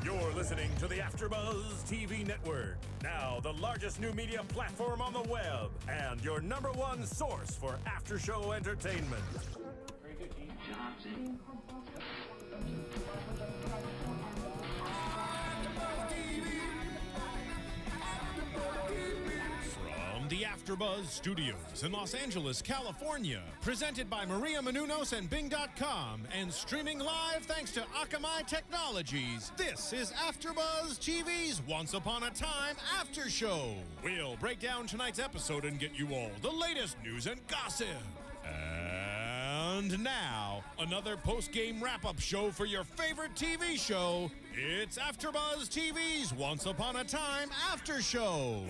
You're listening to the AFTERBUZZ TV Network, now the largest new media platform on the web, and your #1 source for after-show entertainment. Very good, Keith. From the AFTERBUZZ Studios in Los Angeles, California, presented by Maria Menounos and Bing.com, and streaming live thanks to Akamai Technologies, this is AFTERBUZZ TV's Once Upon a Time After Show. We'll break down tonight's episode and get you all the latest news and gossip. And now, another post-game wrap-up show for your favorite TV show. It's AFTERBUZZ TV's Once Upon a Time After Show.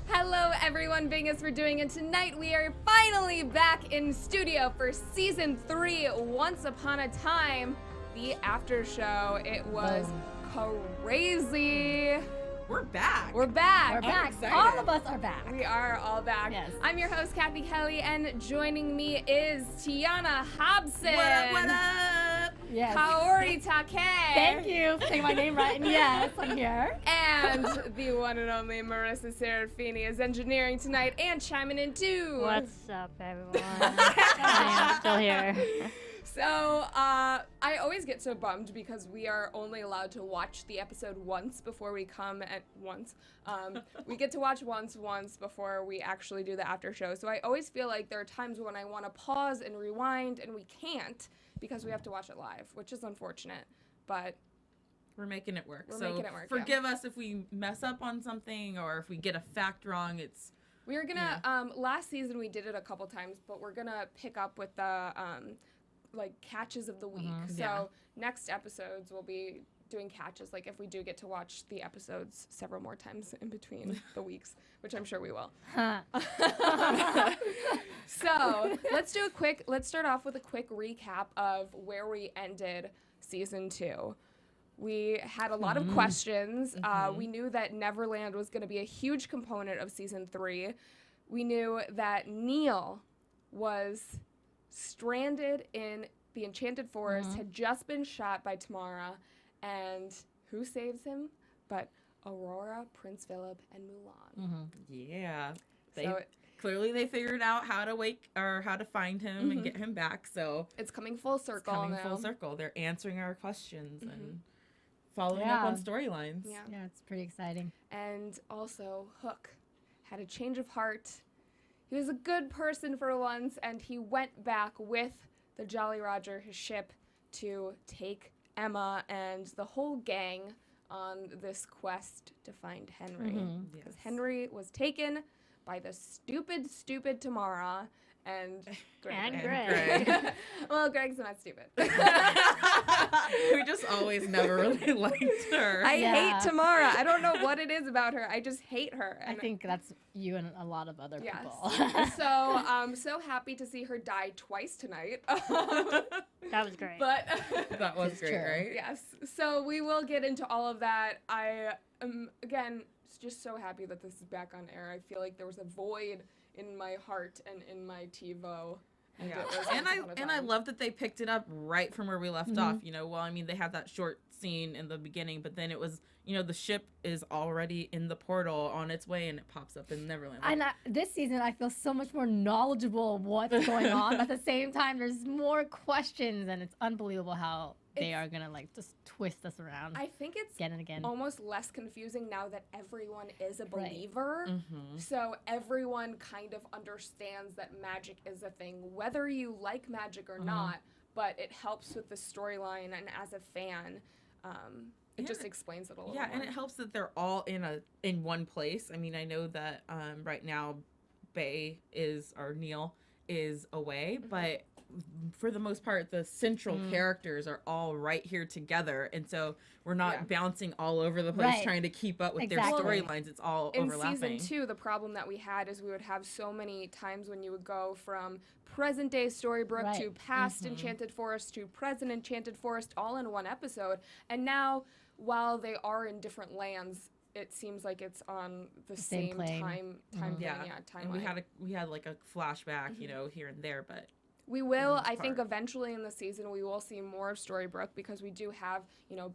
Hello everyone, Bing is for doing it. Tonight we are finally back in studio for season 3, Once Upon a Time, the after show. It was crazy. We're back. We're back. We're back. excited. All of us are back. We are all back. Yes. I'm your host, Cathy Kelley, and joining me is Tiona Hobson. What up, what up? Yes. Kaori Takee. Thank you for saying my name right. And yes, I'm here. And the one and only Marisa Serafini is engineering tonight and chiming in too. What's up, everyone? I am still here. So, I always get so bummed because we are only allowed to watch the episode once before we come at once. We get to watch once before we actually do the after show. So I always feel like there are times when I want to pause and rewind and we can't because we have to watch it live, which is unfortunate. But We're making it work. We're so making it work, forgive us if we mess up on something or if we get a fact wrong. It's we were gonna, last season we did it a couple times, but we're gonna pick up with the, like catches of the week. So Yeah. next episodes we'll be doing catches, like if we do get to watch the episodes several more times in between the weeks, which I'm sure we will. So let's start off with a quick recap of where we ended season 2. We had a lot of questions. We knew that Neverland was going to be a huge component of season 3. We knew that Neal was stranded in the Enchanted Forest, had just been shot by Tamara, and who saves him but Aurora, Prince Philip, and Mulan. yeah. So They figured out how to find him and get him back. So it's coming full circle it's coming now. full circle. They're answering our questions and following up on storylines. Yeah. Yeah, it's pretty exciting. And also, Hook had a change of heart. He was a good person for once, and he went back with the Jolly Roger, his ship, to take Emma and the whole gang on this quest to find Henry. Because Henry was taken by the stupid Tamara and Greg. And Greg. Greg. Well, Greg's not stupid. We just always never really liked her. I Yeah. hate Tamara. I don't know what it is about her. I just hate her. I think that's you and a lot of other people. So I'm so happy to see her die twice tonight. That was great. But That was It's great, true. right? yes, so we will get into all of that. I am, again, just so happy that this is back on air. I feel like there was a void in my heart and in my TiVo. And Yeah. it was And Once Upon a I Time. love that they picked it up right from where we left off. You know, well, I mean, they had that short scene in the beginning, but then it was, you know, the ship is already in the portal on its way, and it pops up in Neverland. And this season, I feel so much more knowledgeable of what's going on. But at the same time, there's more questions, and it's unbelievable how they are gonna like just twist us around I think it's again and again. almost less confusing now that everyone is a Right. believer. So everyone kind of understands that magic is a thing, whether you like magic or not, but it helps with the storyline, and as a fan, it just explains it a little Yeah, more. and it helps that they're all in one place. I mean, I know that right now, Neal is away, but for the most part, the central characters are all right here together, and so we're not bouncing all over the place Right. trying to keep up with Exactly. their storylines. It's all in overlapping. season 2, the problem that we had is we would have so many times when you would go from present day Storybrooke Right. to past Enchanted Forest to present Enchanted Forest all in one episode. And now, while they are in different lands, it seems like it's on the Same same plane. time Yeah, timeline. and we had like a flashback, you know, here and there, but We will. most I think part. eventually in the season we will see more of Storybrooke because we do have,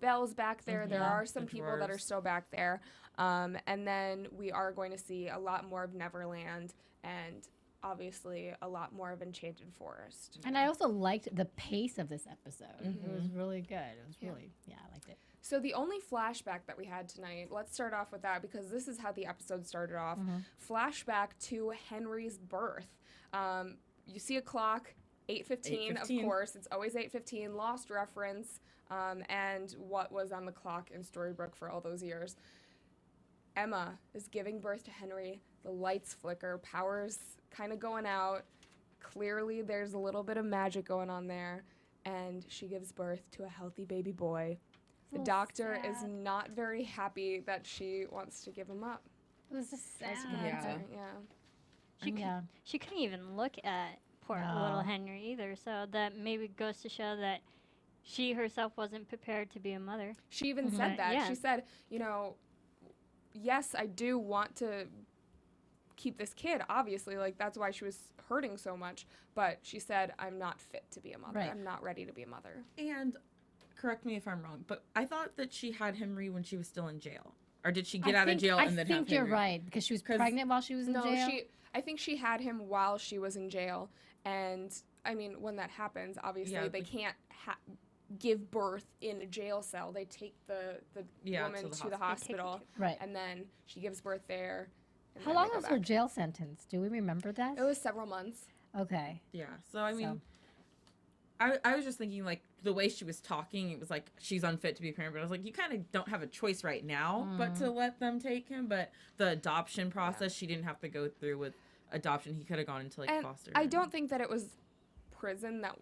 Belle's back there. There are some The people that are dwarves. still back there. And then we are going to see a lot more of Neverland and obviously a lot more of Enchanted Forest. And I also liked the pace of this episode. It was really good. It was really, I liked it. So the only flashback that we had tonight, let's start off with that because this is how the episode started off. Flashback to Henry's birth. You see a clock, 8:15, of 8:15. course. It's always 8:15, lost reference, and what was on the clock in Storybrooke for all those years. Emma is giving birth to Henry. The lights flicker, power's kind of going out. Clearly, there's a little bit of magic going on there, and she gives birth to a healthy baby boy. The So doctor is sad. not very happy that she wants to give him up. It was just sad. Yeah. She couldn't even look at poor No. little Henry either. So that maybe goes to show that she herself wasn't prepared to be a mother. She even said But, that. yeah. She said, yes, I do want to keep this kid, obviously. Like, that's why she was hurting so much. But she said, I'm not fit to be a mother. Right. I'm not ready to be a mother. And correct me if I'm wrong, but I thought that she had Henry when she was still in jail. Or did she get out of jail and then have I think you're Henry? right because she was 'Cause- pregnant while she was in No, jail. I think she had him while she was in jail. And, I mean, when that happens, obviously, Yeah, they but- can't give birth in a jail cell. They take the Yeah, woman to the to the hospital. Right. And then she gives birth there. and How then long they go was her back. jail sentence? Do we remember that? It was several months. Okay. Yeah. So I mean, I was just thinking like the way she was talking, it was like she's unfit to be a parent. But I was like, you kind of don't have a choice right now, but to let them take him. But the adoption process, she didn't have to go through with adoption. He could have gone into like And foster. I don't think that it was prison that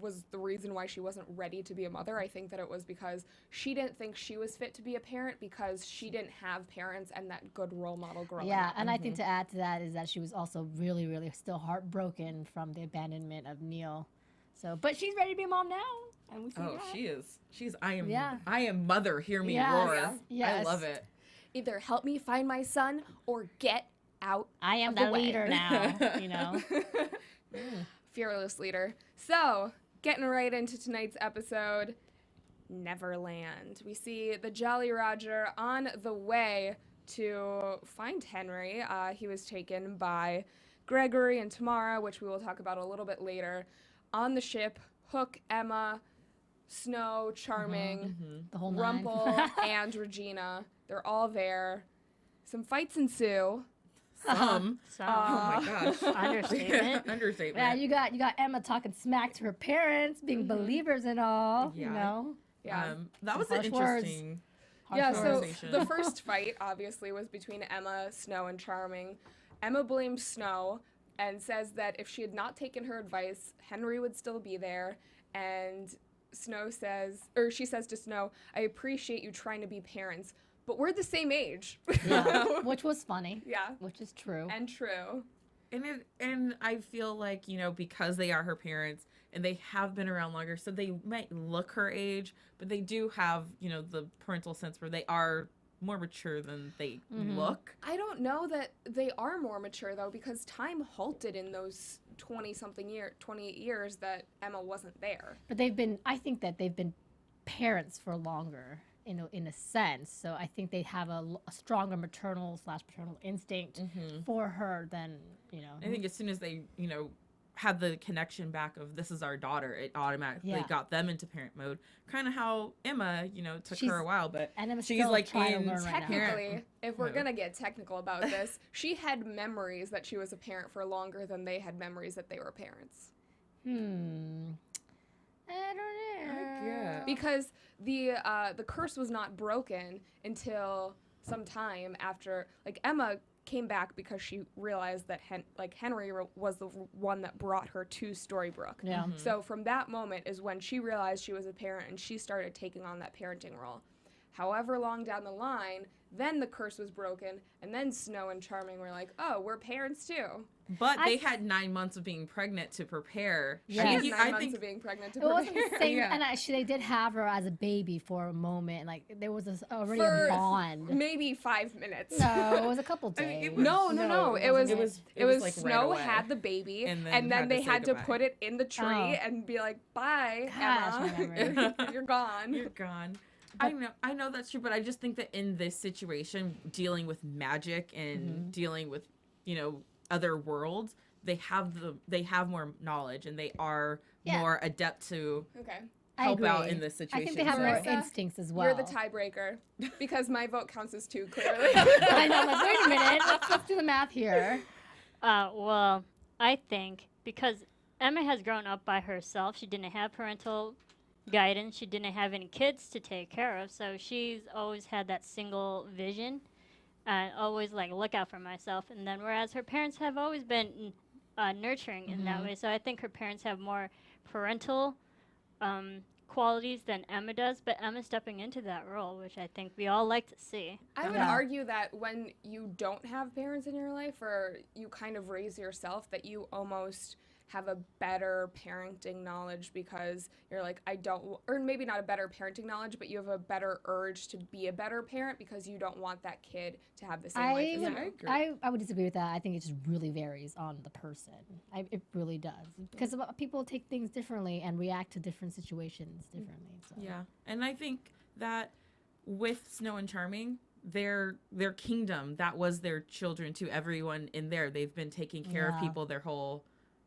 was the reason why she wasn't ready to be a mother. I think that it was because she didn't think she was fit to be a parent because she didn't have parents and that good role model growing Yeah, up. and I think to add to that is that she was also really, really still heartbroken from the abandonment of Neal. So, but she's ready to be a mom now, and we see Oh, that. she is. She's. I am. Yeah. I am mother. Hear me Yes, roar. yes. I love it. Either help me find my son or get out. I am of the the way. leader now. You know. Fearless leader. So, getting right into tonight's episode, Neverland. We see the Jolly Roger on the way to find Henry. He was taken by Gregory and Tamara, which we will talk about a little bit later. On the ship, Hook, Emma, Snow, Charming, The whole nine. Rumple, and Regina. They're all there. Some fights ensue. Some. So, Oh my gosh. understatement. Understatement. Yeah, you got Emma talking smack to her parents, being believers and all. You Yeah. know. Yeah. That was an harsh words. interesting. Yeah, Harsh so words. conversation. the first fight obviously was between Emma, Snow, and Charming. Emma blames Snow and says that if she had not taken her advice, Henry would still be there. And she says to Snow, I appreciate you trying to be parents, but we're the same age. Yeah, which was funny. Yeah, Which is true. and true. And I feel like, because they are her parents and they have been around longer, so they might look her age, but they do have, the parental sense where they are more mature than they look. I don't know that they are more mature though, because time halted in those 28 years that Emma wasn't there. But I think that they've been parents for longer in a sense. So I think they have a stronger maternal/paternal instinct for her than, I think as soon as they, had the connection back of this is our daughter, it automatically Yeah. got them into parent mode. Kind of how Emma, took She's- her a while, but and Emma's she's still like trying to in learn right now. Technically, if we're mode. gonna get technical about this, she had memories that she was a parent for longer than they had memories that they were parents. I don't know. yeah. Because the curse was not broken until some time after, like, Emma came back because she realized that Henry was the one that brought her to Storybrooke. Yeah. So from that moment is when she realized she was a parent and she started taking on that parenting role. However long down the line, then the curse was broken, and then Snow and Charming were like, oh, we're parents too. But they had 9 months of being pregnant to prepare. Yeah. She I had mean, 9 months of being pregnant to It wasn't prepare. the same, Yeah. and actually they did have her as a baby for a moment. Like there was already For a bond. maybe 5 minutes. No, it was a couple I mean, days. it was- No, it was It was like right Snow away. had the baby, And and then then had to they say had to goodbye. put it in the tree Oh. and be like, "Bye, Gosh, my Emma, memory. you're gone." You're gone. I know that's true, but I just think that in this situation, dealing with magic and dealing with, other worlds, they have more knowledge and they are Yeah. more adept to Okay, I help out agree. in this I situation. think they have more Marissa, instincts as well. you're the tiebreaker because my vote counts as 2 clearly. I know. I'm like, wait a minute. Let's do the math here. Well, I think because Emma has grown up by herself, she didn't have parental guidance, she didn't have any kids to take care of, so she's always had that single vision and always like look out for myself. And then whereas her parents have always been nurturing in that way, so I think her parents have more parental qualities than Emma does, but Emma's stepping into that role, which I think we all like to see. I would Yeah. argue that when you don't have parents in your life or you kind of raise yourself, that you almost have a better parenting knowledge because you're like, or maybe not a better parenting knowledge, but you have a better urge to be a better parent because you don't want that kid to have the same life as you. I would disagree with that. I think it just really varies on the person. It really does. Because people take things differently and react to different situations differently. So. Yeah, and I think that with Snow and Charming, their kingdom, that was their children to everyone in there. They've been taking care of Yeah. people their whole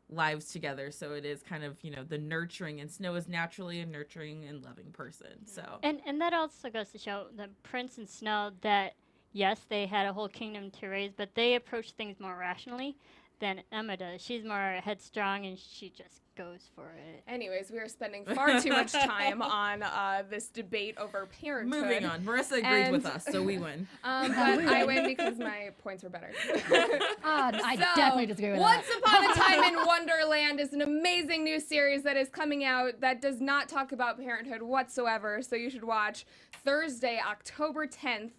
lives together, so it is kind of the nurturing, and Snow is naturally a nurturing and loving person. So And that also goes to show the Prince and Snow that yes, they had a whole kingdom to raise, but they approach things more rationally than Emma does. She's more headstrong and she just goes for it. Anyways, we are spending far too much time on this debate over parenthood. moving on, Marissa agreed with And- us, so we win. But I win because my points are better. I So, definitely disagree with Once that. Upon a Time in Wonderland is an amazing new series that is coming out that does not talk about parenthood whatsoever, so you should watch Thursday, October 10th.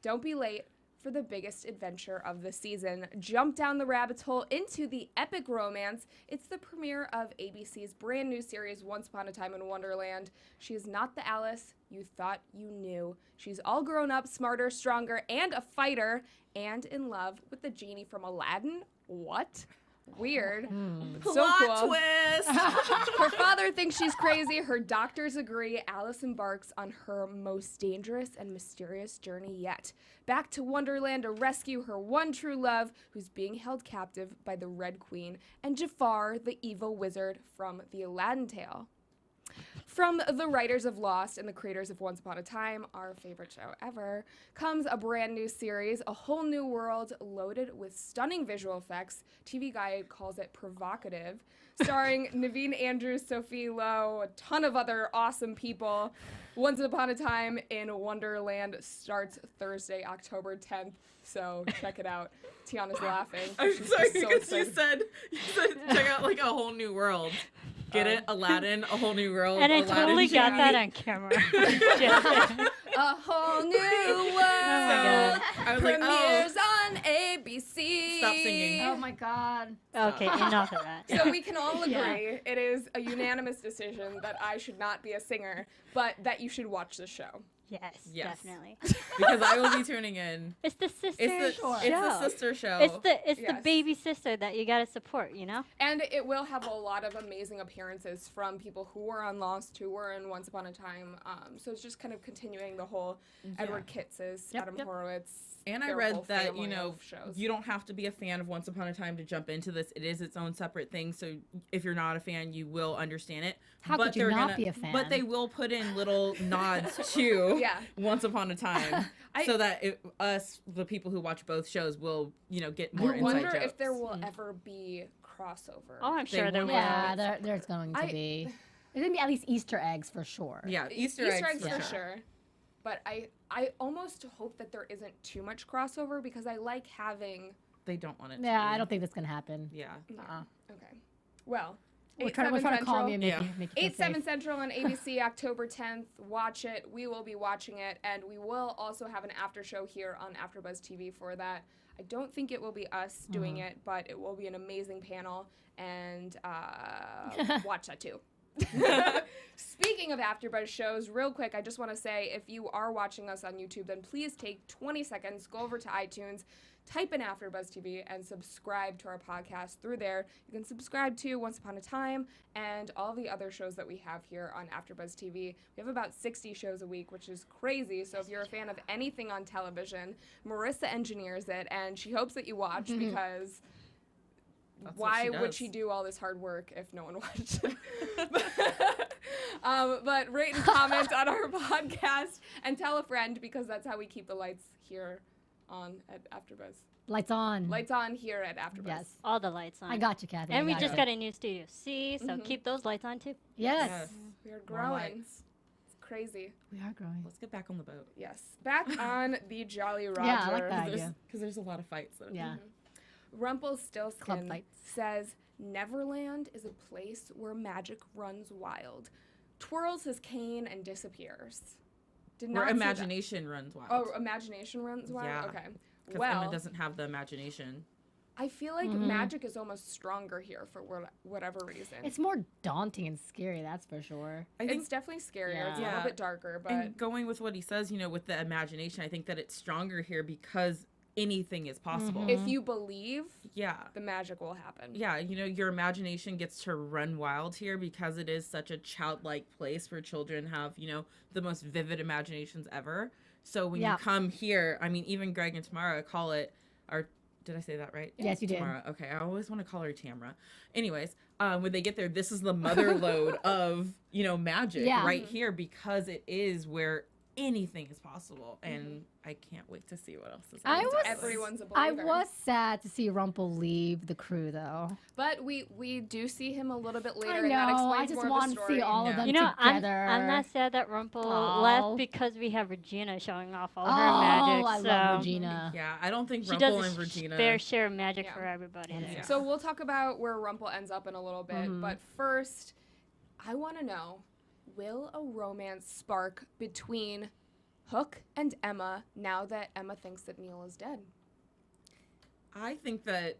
Don't be late for the biggest adventure of the season. Jump down the rabbit hole into the epic romance. It's the premiere of ABC's brand new series, Once Upon a Time in Wonderland. She is not the Alice you thought you knew. She's all grown up, smarter, stronger, and a fighter, and in love with the genie from Aladdin. What? Weird. So Plot cool. twist. Her father thinks she's crazy. Her doctors agree. Alice embarks on her most dangerous and mysterious journey yet. Back to Wonderland to rescue her one true love, who's being held captive by the Red Queen, and Jafar, the evil wizard from the Aladdin tale. From the writers of Lost and the creators of Once Upon a Time, our favorite show ever, comes a brand new series, a whole new world loaded with stunning visual effects. TV Guide calls it provocative, starring Naveen Andrews, Sophie Lowe, a ton of other awesome people. Once Upon a Time in Wonderland starts Thursday, October 10th, so check it out. Tiana's laughing. I'm She's sorry just so because you excited. said check out like a whole new world. Get it? Aladdin, a whole new world. And I Aladdin totally got genie. that on camera. Just- A whole new world God. I was like, premieres on ABC. Stop singing. Oh my god. okay, enough of that. So we can all agree Yeah. it is a unanimous decision that I should not be a singer, but that you should watch the show. Yes, Yes. definitely. because I will be tuning in. It's the sister It's the show. it's the sister show. It's the Yes. baby sister that you gotta support, you know? And it will have a lot of amazing appearances from people who were on Lost, who were in Once Upon a Time. So it's just kind of continuing the whole Edward Kitz's, Yep, Adam yep. Horowitz. And I their read whole that, family of shows. you don't have to be a fan of Once Upon a Time to jump into this. It is its own separate thing. So if you're not a fan, you will understand it. How but could you they're not gonna, be a fan? But they will put in little nods to Yeah. Once Upon a Time I- so that us, the people who watch both shows, will, get more I inside wonder jokes. if there will ever be crossover. Oh, I'm They sure there will. will. Yeah, there's going to I- be. There's gonna be at least Easter eggs for sure. Yeah, Easter eggs for sure. But I almost hope that there isn't too much crossover because I like having. They don't want it to Yeah, be. I don't think that's gonna happen. Yeah. Okay. Well, We're trying to calm you and make Yeah. you feel 8/7 safe. Central on ABC, October 10th. Watch it. We will be watching it, and we will also have an after show here on AfterBuzz TV for that. I don't think it will be us doing it, but it will be an amazing panel, and watch that too. Speaking of AfterBuzz shows, real quick, I just want to say, if you are watching us on YouTube, then please take 20 seconds, go over to iTunes, type in AfterBuzz TV, and subscribe to our podcast through there. You can subscribe to Once Upon a Time and all the other shows that we have here on AfterBuzz TV. We have about 60 shows a week, which is crazy. So if you're a fan of anything on television, Marisa engineers it, and she hopes that you watch because... That's why what she would does. she do all this hard work if no one watched it? But rate and comment on our podcast and tell a friend, because that's how we keep the lights here on at AfterBuzz. Lights on. Lights on here at AfterBuzz. Yes. All the lights on. I got you, Kathy. And I we got just you. got a new Studio C, so keep those lights on too. Yes. We are More growing. lights. It's crazy. We are growing. Let's get back on the boat. Yes. Back on the Jolly Roger. Yeah, I like that idea. Because there's a lot of fights. Though. Yeah. Mm-hmm. Rumpelstiltskin Club fights. says, Neverland is a place where magic runs wild. Twirls his cane and disappears. Did Where not see that. imagination runs wild. Oh, imagination runs wild? Yeah. Okay. Because Well, Emma doesn't have the imagination. I feel like magic is almost stronger here for whatever reason. It's more daunting and scary, that's for sure. I think It's definitely scarier. It's a Yeah. little bit darker, but and going with what he says, with the imagination, I think that it's stronger here because anything is possible. if you believe, Yeah. the magic will happen. Yeah, your imagination gets to run wild here because it is such a childlike place where children have, the most vivid imaginations ever. So when Yeah. you come here, I mean, even Greg and Tamara call it, or did I say that right? Yes, you did. Tamara. Okay, I always want to call her Tamara. Anyways, when they get there, this is the mother lode of, magic Yeah. right here because it is where anything is possible. And I can't wait to see what else is I on this was- list. Everyone's a I believer. was sad to see Rumpel leave the crew, though. But we do see him a little bit later, I and that know. explains I just more of want the to story. see all of Yeah. them You know, together. I'm not sad that Rumpel Aw. left because we have Regina showing off all her Oh, magic. I so love Regina. Yeah, I don't think she Rumpel does and a Regina. fair share of magic Yeah. for everybody. And there. Yeah. So we'll talk about where Rumple ends up in a little bit, but first, I want to know, will a romance spark between Hook and Emma now that Emma thinks that Neal is dead? I think that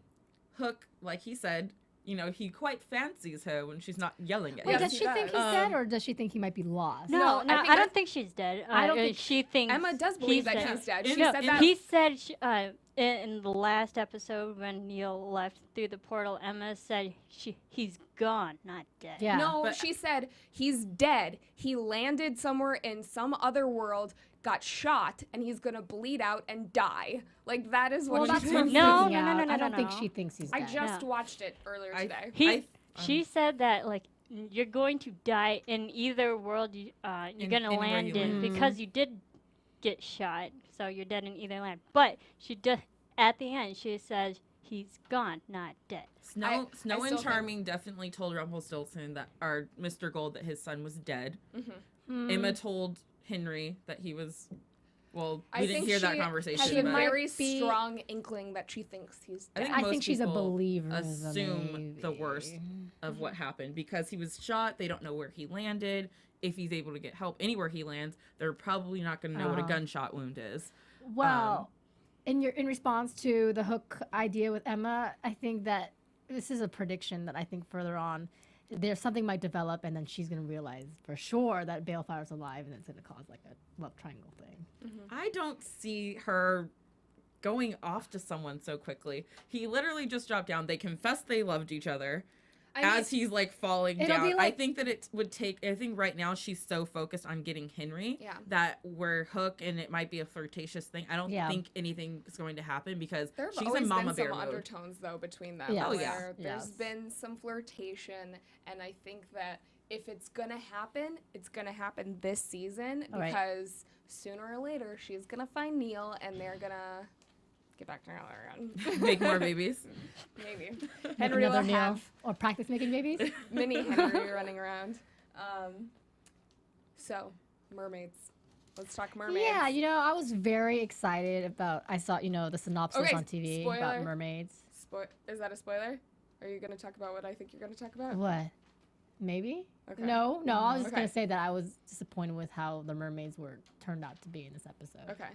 Hook, like he said, he quite fancies her when she's not yelling at Wait, him. Yes, does he she think he's does. dead, or does she think he might be lost? No, No, I no, think I that- don't think she's dead. I don't think she thinks Emma does believe he's that dead. he's dead. In- She no, said in- that. He said in the last episode when Neal left through the portal, Emma said he's gone, not dead. Yeah. No, But- she said he's dead. He landed somewhere in some other world, got shot, and he's gonna bleed out and die. Like that is what Well, she that's said. what I'm No, freaking no, no, out. no, no, I don't no, think no. she thinks he's I dead. just No. watched it earlier I- today. She said that you're going to die in either world you're gonna anywhere land you in land. because you did get shot, so you're dead in either land. But she just at the end she says he's gone, not dead. Snow I still and think- Charming definitely told Rumpelstiltskin that, or Mr. Gold, that his son was dead. Mm-hmm. Emma told Henry that he was. Well, I we didn't think hear that she conversation. has a but very be- strong inkling that she thinks he's I dead. think I most think she's a people believer. assume the maybe. worst of what happened because he was shot. They don't know where he landed. If he's able to get help anywhere he lands, they're probably not going to know what a gunshot wound is. Well, in response to the Hook idea with Emma, I think that this is a prediction that I think further on there's something might develop, and then she's gonna realize for sure that Balefire's alive, and it's gonna cause like a love triangle thing. I don't see her going off to someone so quickly. He literally just dropped down. They confessed they loved each other. As he's like falling It'll down, be I like- think that it would take. I think right now she's so focused on getting Henry Yeah. that we're Hook, and it might be a flirtatious thing. I don't Yeah. think anything is going to happen because There have she's always in Mama been Bear some mode. undertones though between them. Yes. Oh, yeah. where There's Yes. been some flirtation, and I think that if it's gonna happen, it's gonna happen this season All right. because sooner or later she's gonna find Neal, and they're gonna get back together again. Make more babies. Maybe Make Henry will another Neal have or practice making babies. mini Henry running around. So mermaids. Let's talk mermaids. Yeah, I was very excited about. I saw the synopsis Okay, on TV spoiler. about mermaids. Is that a spoiler? Are you gonna talk about what I think you're gonna talk about? What? Maybe. Okay. No. I was just Okay. gonna say that I was disappointed with how the mermaids turned out to be in this episode. Okay.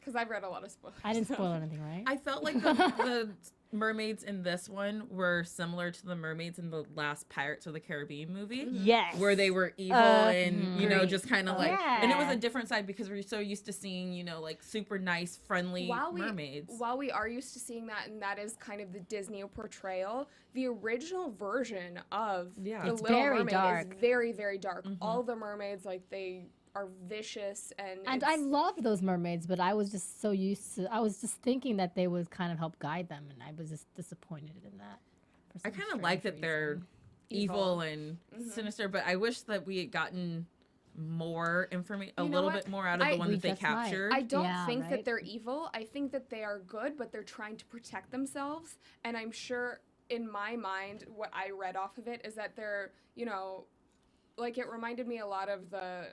Because I've read a lot of spoilers. I didn't spoil anything, right? I felt like the mermaids in this one were similar to the mermaids in the last Pirates of the Caribbean movie. Yes. Where they were evil and, you know, Agreed. just kind of like, and it was Yeah. a different side because we're so used to seeing, you know, like super nice, friendly mermaids. While we are used to seeing that, and that is kind of the Disney portrayal, the original version of Yeah. the It's Little very Mermaid dark. is very, very dark. All the mermaids, like, they are vicious and I it's- loved those mermaids, but I was just so used to. I was just thinking that they would kind of help guide them, and I was just disappointed in that. for I some kind of like strange that they're reason. evil and sinister, but I wish that we had gotten more information, a You know little what? bit more out of the I- one We that they just might. captured. I don't Yeah, think right? that they're evil. I think that they are good, but they're trying to protect themselves. And I'm sure in my mind, what I read off of it is that they're, you know, like it reminded me a lot of the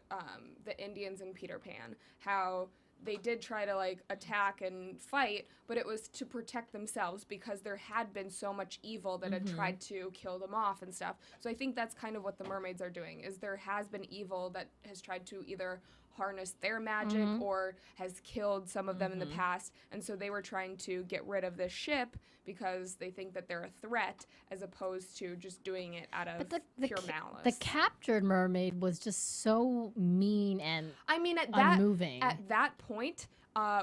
Indians in Peter Pan, how they did try to like attack and fight, but it was to protect themselves because there had been so much evil that had tried to kill them off and stuff. So I think that's kind of what the mermaids are doing, is there has been evil that has tried to either harness their magic or has killed some of them in the past, and so they were trying to get rid of this ship because they think that they're a threat as opposed to just doing it out of pure malice. The captured mermaid was just so mean and I mean, at unmoving. that point,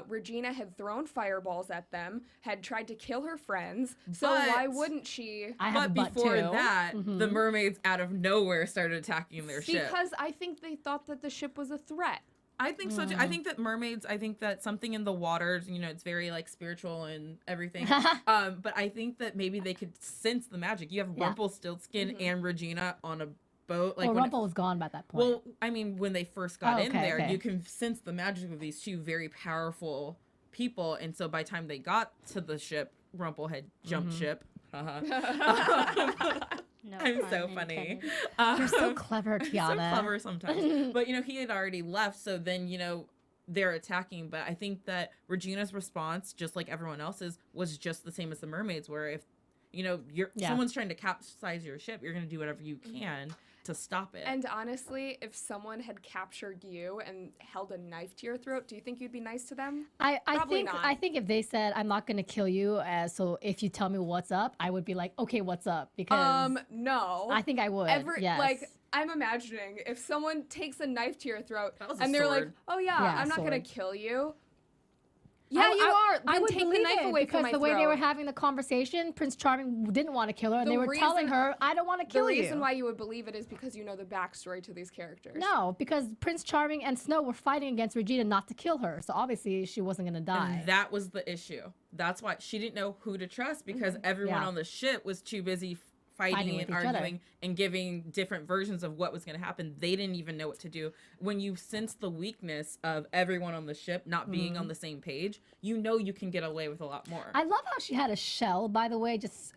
Regina had thrown fireballs at them, had tried to kill her friends. So But- why wouldn't she? I have a But butt before too. that, the mermaids out of nowhere started attacking their ship. Because I think they thought that the ship was a threat. I think so too. I think that mermaids, I think that something in the waters, you know, it's very like spiritual and everything. But I think that maybe they could sense the magic. You have Yeah. Rumpelstiltskin and Regina on a boat. Like well, when Rumple was gone by that point. well, I mean, when they first got Oh, in okay, there, okay. you can sense the magic of these two very powerful people. And so by the time they got to the ship, Rumple had jumped ship. No I'm pun so funny. intended. You're so clever, So Tiana. clever sometimes. But, you know, he had already left. So then, you know, they're attacking. But I think that Regina's response, just like everyone else's, was just the same as the mermaids, where if, you know, Yeah. someone's trying to capsize your ship, you're going to do whatever you can to stop it. And honestly, if someone had captured you and held a knife to your throat, do you think you'd be nice to them? I Probably think not. I think if they said I'm not gonna kill you, so if you tell me what's up, I would be like, okay, what's up? Because No. I think I would. yes. Like, I'm imagining if someone takes a knife to your throat That was a and they're like, sword. "Oh yeah, Yeah, I'm not gonna sword. kill you." Yeah, you are. I Then would take the believe knife it away because from my the way they were throat. having the conversation, Prince Charming didn't want to kill her, and The they were telling reason- her, "I don't want to The kill reason you." why you would believe it is because you know the backstory to these characters. No, because Prince Charming and Snow were fighting against Regina not to kill her, so obviously she wasn't gonna die. And that was the issue. That's why she didn't know who to trust because everyone Yeah. on the ship was too busy Fighting fighting with and each other. arguing and giving different versions of what was going to happen. They didn't even know what to do. When you sense the weakness of everyone on the ship not being on the same page, you know you can get away with a lot more. I love how she had a shell, by the way, just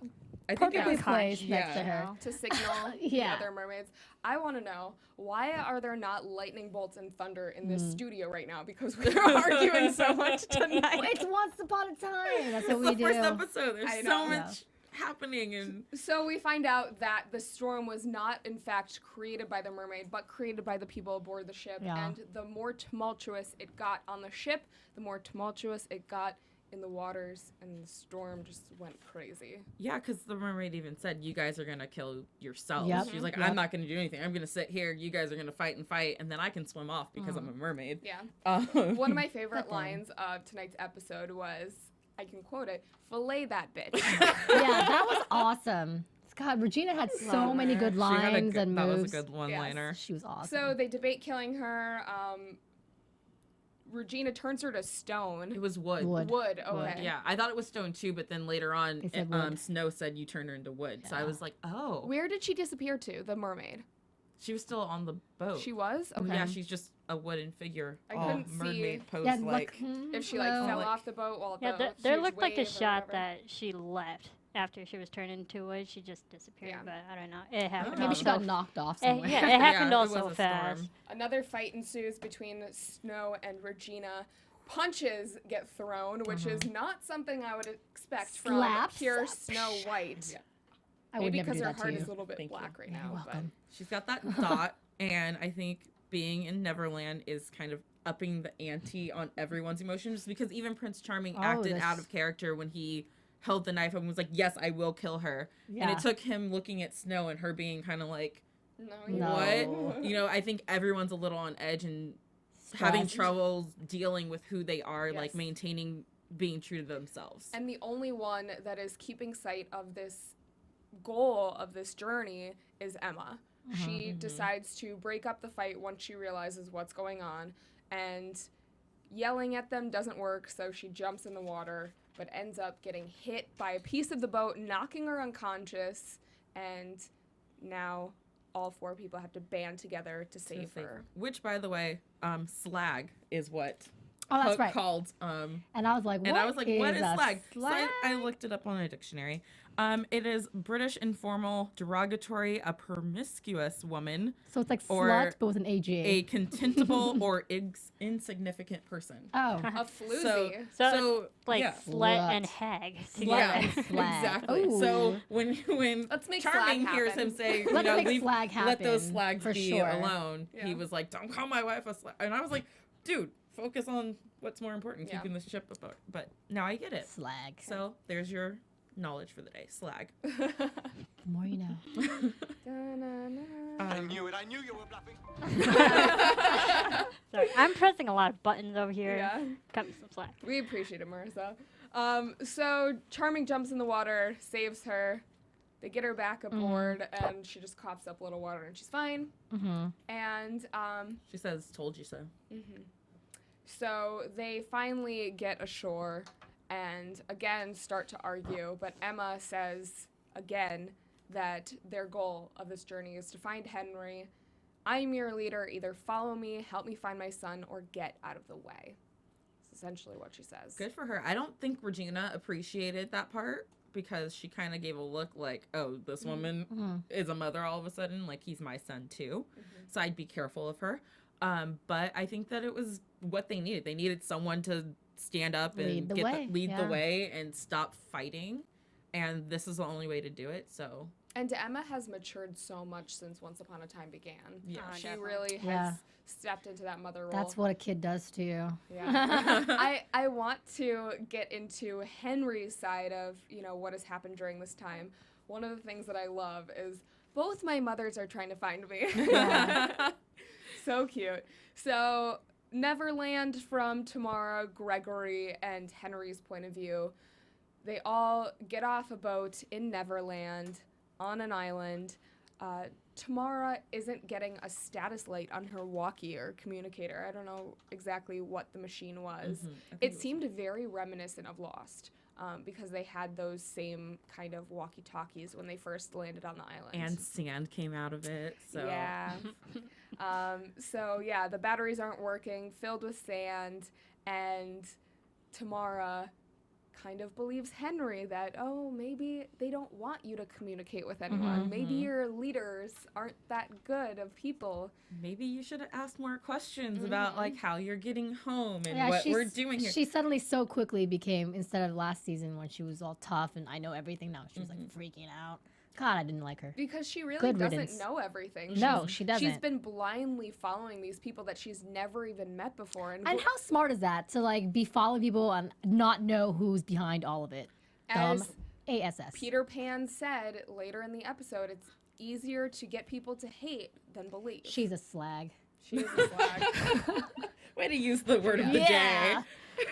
I think perfectly it was placed next to yeah. her. To signal Yeah. the other mermaids. I want to know, why are there not lightning bolts and thunder in this studio right now? Because we're arguing so much tonight. It's Once Upon a Time. That's what It's we the do. first episode. There's I so know. much happening and So we find out that the storm was not, in fact, created by the mermaid, but created by the people aboard the ship. Yeah. And the more tumultuous it got on the ship, the more tumultuous it got in the waters, and the storm just went crazy. yeah, because the mermaid even said, you guys are going to kill yourselves. Yep. She's like, Yep. I'm not going to do anything. I'm going to sit here. You guys are going to fight, and then I can swim off because I'm a mermaid. Yeah. One of my favorite That one. lines of tonight's episode was, I can quote it, "Fillet that bitch." Yeah, that was awesome. God, Regina had so Love many her. good She had a lines good- and that moves. was a good one-liner. She was awesome. So they debate killing her. Regina turns her to stone. It was wood. Wood. Wood, okay. Yeah, I thought it was stone too, but then later on, They said wood. Snow said you turned her into wood. So I Yeah. was like, oh, Where did she disappear to, the mermaid? she was still on the boat. She was? Okay. Yeah, she's just a wooden figure, I all couldn't see- mermaid pose yeah, like. If she like hello. fell Like- off the boat while Yeah, the there huge looked like a wave or shot whatever. that she left after she was turned into wood. She just disappeared, Yeah. but I don't know. It happened. Maybe all she got so- knocked off Eh, somewhere. yeah, it happened Yeah, all it was so a fast. storm. Another fight ensues between Snow and Regina. Punches get thrown, which is not something I would expect Slaps. from pure Snow White. Yeah. I would Maybe never because do her that to heart you. is a little bit Thank you. black right You're now. welcome. She's got that dot, and I think being in Neverland is kind of upping the ante on everyone's emotions, because even Prince Charming acted out of character when he held the knife up and was like, yes, I will kill her. And it took him looking at Snow and her being kind of like, what? You know, I think everyone's a little on edge and having troubles dealing with who they are, like maintaining being true to themselves. And the only one that is keeping sight of this goal of this journey is Emma. She decides to break up the fight once she realizes what's going on, and yelling at them doesn't work, so she jumps in the water, but ends up getting hit by a piece of the boat, knocking her unconscious, and now all 4 people have to band together to save her. Which, by the way, slag is what that's right. called. And I was like, what is slag? slag? So I looked it up on a dictionary. It is British informal, derogatory, a promiscuous woman. So it's like or slut, but with an AG. A contemptible or insignificant person. Oh. A floozy. So like yeah. slut and hag together. Yeah, Slag. exactly. Ooh. So when Let's make Charming slag hears happen. him say, Let's make slag happen, let those slags for be sure. alone, Yeah. he was like, don't call my wife a slag. And I was like, dude, focus on what's more important, keeping the ship afloat. But now I get it. Slag. So there's your knowledge for the day. Slag. The more you know. I knew it. I knew you were bluffing. Sorry, I'm pressing a lot of buttons over here. Yeah. Cut me some slack. We appreciate it, Marisa. So Charming jumps in the water, saves her. They get her back aboard, and she just coughs up a little water, and she's fine. And She says, told you so. so they finally get ashore and again start to argue, but Emma says again that their goal of this journey is to find Henry. I'm your leader. Either follow me, help me find my son, or get out of the way. That's essentially what she says. Good for her. I don't think Regina appreciated that part, because she kind of gave a look like, oh, this woman is a mother all of a sudden. Like, he's my son too. So I'd be careful of her. But I think that it was what they needed. They needed someone to stand up and Lead the way and stop fighting. And this is the only way to do it. So And Emma has matured so much since Once Upon a Time began. Yeah. Oh, She definitely. really has stepped into that mother role. That's what a kid does to you. Yeah. I want to get into Henry's side of, you know, what has happened during this time. One of the things that I love is both my mothers are trying to find me. Yeah. So cute. So Neverland from Tamara, Gregory, and Henry's point of view. They all get off a boat in Neverland on an island. Tamara isn't getting a status light on her walkie or communicator. I don't know exactly what the machine was. It seemed very reminiscent of Lost because they had those same kind of walkie-talkies when they first landed on the island. and sand came out of it. So Yeah. So yeah, the batteries aren't working, filled with sand, and Tamara kind of believes Henry that, oh, maybe they don't want you to communicate with anyone. Maybe your leaders aren't that good of people. maybe you should have asked more questions about like how you're getting home and Yeah, what we're doing here. She suddenly so quickly became, instead of last season when she was all tough and I know everything now, she was like freaking out. God, I didn't like her. Because she really Good doesn't riddance. know everything. No, she doesn't. She's been blindly following these people that she's never even met before. And how smart is that to like be following people and not know who's behind all of it? as ASS. Peter Pan said later in the episode, it's easier to get people to hate than believe. She's a slag. She is a slag. Way to use the word of the day.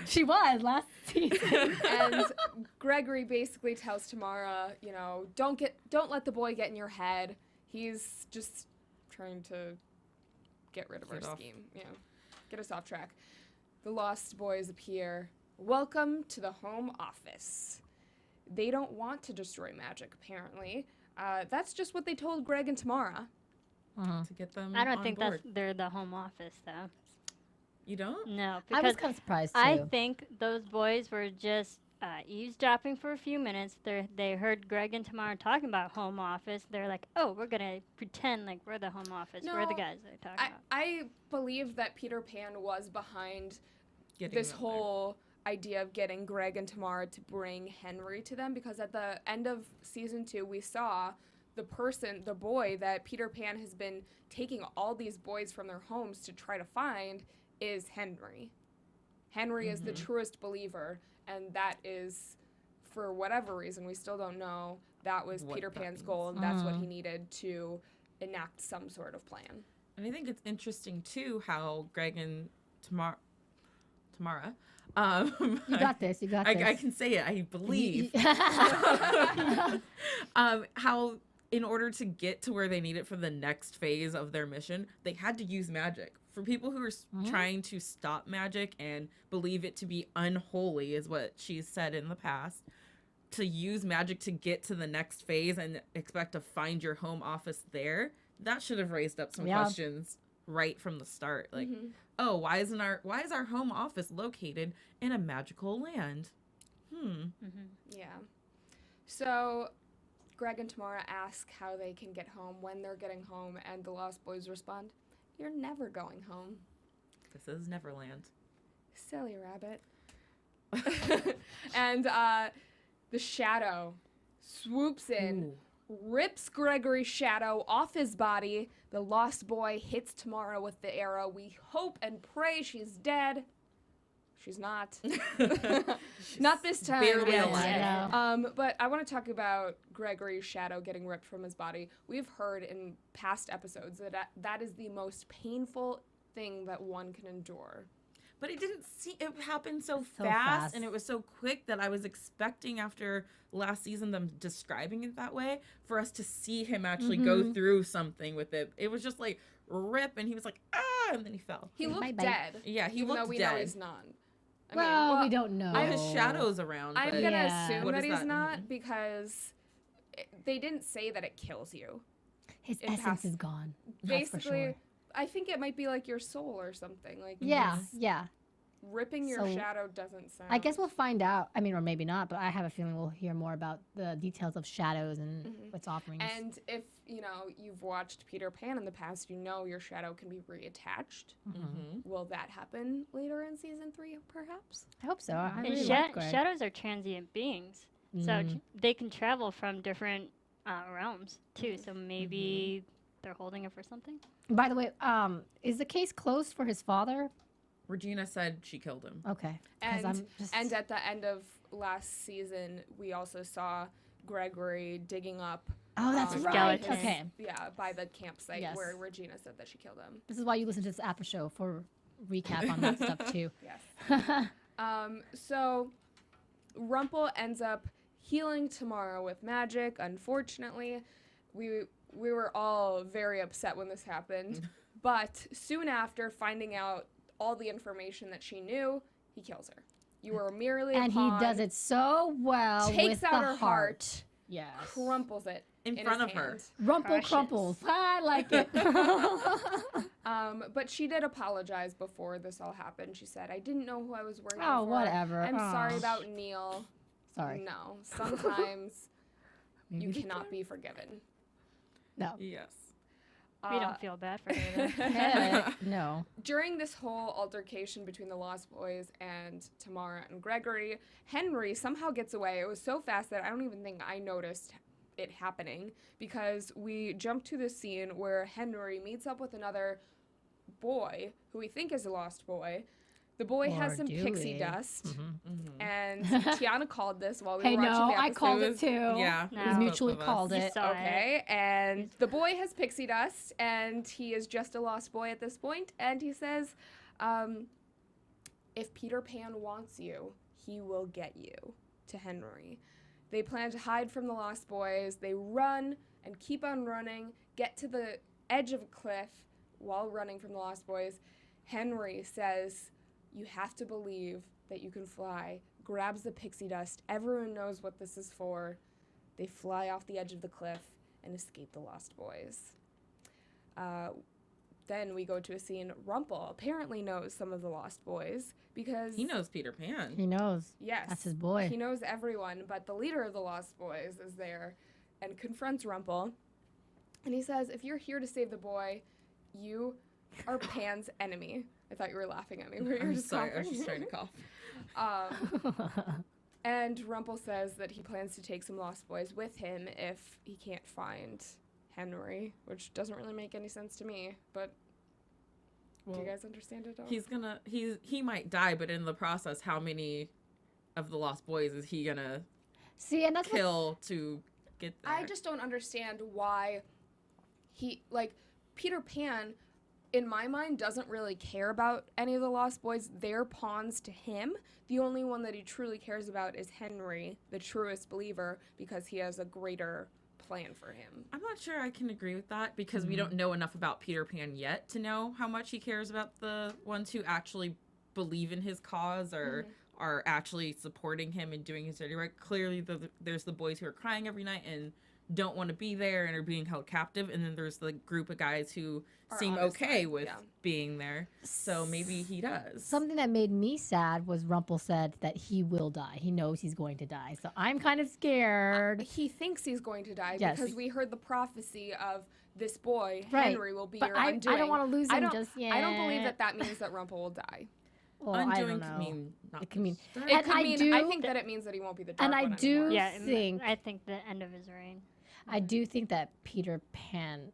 She was last season. And Gregory basically tells Tamara, you know, don't let the boy get in your head. He's just trying to get rid of our scheme. You know, get us off track. The Lost Boys appear. Welcome to the Home Office. They don't want to destroy magic, apparently. That's just what they told Greg and Tamara. To get them I don't on think board. they're the home office though. You don't? No, I was because kind of surprised too. I think those boys were just eavesdropping for a few minutes. They heard Greg and Tamara talking about home office. They're like, oh, we're gonna pretend like we're the home office. We're the No, guys they're talking about. I believe that Peter Pan was behind Getting this them whole idea of getting Greg and Tamara to bring Henry to them, because at the end of season 2 we saw the boy that Peter Pan has been taking all these boys from their homes to try to find is Henry. Henry is the truest believer, and that is, for whatever reason, we still don't know, that was What Peter that Pan's means. goal, and that's what he needed to enact some sort of plan. And I think it's interesting too how Greg and Tamara. You got this. You got this. I can say it. I believe. How in order to get to where they need it for the next phase of their mission, they had to use magic. For people who are trying to stop magic and believe it to be unholy, is what she's said in the past, to use magic to get to the next phase and expect to find your home office there, that should have raised up some questions right from the start. Like, oh, why is our home office located in a magical land? Yeah. So Greg and Tamara ask how they can get home, when they're getting home, and the Lost Boys respond, "You're never going home. This is Neverland." Silly rabbit." And the Shadow swoops in, rips Gregory's shadow off his body. The Lost Boy hits Tamara with the arrow. We hope and pray she's dead. She's not. Not this time. barely yet. alive. But I want to talk about Gregory's shadow getting ripped from his body. We've heard in past episodes that is the most painful thing that one can endure. But it didn't see it happened so So fast, fast. and it was so quick that I was expecting after last season them describing it that way for us to see him actually go through something with it. It was just like rip, and he was like and then he fell. He looked Bye-bye. dead. Yeah, he even looked though we dead. know he's not. I Well, mean, we don't know. His shadow's around. I'm but gonna Yeah. assume What that does he's that not mean? because they didn't say that it kills you. His in essence past- is gone. That's for Basically, sure. I think it might be like your soul or something. Like Yeah, it's- yeah. ripping your So, shadow doesn't sound. I guess we'll find out. I mean, or maybe not, but I have a feeling we'll hear more about the details of shadows and its offerings. And if you've watched Peter Pan in the past, you know your shadow can be reattached. Will that happen later in season 3, perhaps? I hope so. I And really like Greg. shadows are transient beings, so they can travel from different realms too. So maybe they're holding it for something. By the way, is the case closed for his father? Regina said she killed him. Okay. 'Cause I'm just- And at the end of last season, we also saw Gregory digging up. Oh, that's the right. skeleton. Okay. Yeah, by the campsite Yes. where Regina said that she killed him. This is why you listen to this after show for recap on that stuff too. Yes. So Rumpel ends up healing Tamara with magic. Unfortunately, we were all very upset when this happened. But soon after finding out all the information that she knew, he kills her. You were merely a And he pawn, does it so well takes with out the her heart. Yes. crumples it In his front of her. hand. Rumple Precious. crumples. I like it. But she did apologize before this all happened. She said, "I didn't know who I was working Oh, for. whatever. I'm sorry Oh. about Neal." Sorry. No, sometimes you Maybe cannot be forgiven. No. Yes. We don't feel bad for her. No. During this whole altercation between the Lost Boys and Tamara and Gregory, Henry somehow gets away. It was so fast that I don't even think I noticed it happening, because we jump to the scene where Henry meets up with another boy who we think is a lost boy. The boy has Or some do pixie we? dust, and Tiana called this while we Hey, were watching no, the episode. I called it too. Yeah. No. We Both mutually of us. called You it. saw it. Okay, and the boy has pixie dust, and he is just a lost boy at this point, and he says, if Peter Pan wants you, he will get you, to Henry. They plan to hide from the Lost Boys. They run and keep on running, get to the edge of a cliff while running from the Lost Boys. Henry says, "You have to believe that you can fly," grabs the pixie dust. Everyone knows what this is for. They fly off the edge of the cliff and escape the Lost Boys. Then we go to a scene. Rumpel apparently knows some of the Lost Boys because He knows Peter Pan. He knows. yes, That's his boy. he knows everyone, but the leader of the Lost Boys is there and confronts Rumpel. And he says, "If you're here to save the boy, you are Pan's enemy." I thought you were laughing at me. Were you I'm just sorry. I was coughing? just trying to cough. And Rumpel says that he plans to take some Lost Boys with him if he can't find Henry, which doesn't really make any sense to me, but Do you guys understand it all? He might die, but in the process, how many of the Lost Boys is he gonna See, and that's kill to get there? I just don't understand why Peter Pan, in my mind, doesn't really care about any of the Lost Boys. They're pawns to him. The only one that he truly cares about is Henry, the truest believer, because he has a greater plan for him. I'm not sure I can agree with that because we don't know enough about Peter Pan yet to know how much he cares about the ones who actually believe in his cause or are actually supporting him and doing his dirty work. Clearly, there's the boys who are crying every night and don't want to be there and are being held captive, and then there's the group of guys who seem okay with being there. So maybe he does. something that made me sad was Rumpel said that he will die. He knows he's going to die. So I'm kind of scared. He thinks he's going to die Yes. because we heard the prophecy of this boy, Right. Henry, will be But your I undoing. don't want to lose him just yet. I don't believe that means that Rumpel will die. Well, I Undoing don't know. could mean not It can mean. start. It And could I mean, do- I think that it means that he won't be the dark And I one do- anymore. Yeah, think- I think the end of his reign. I do think that Peter Pan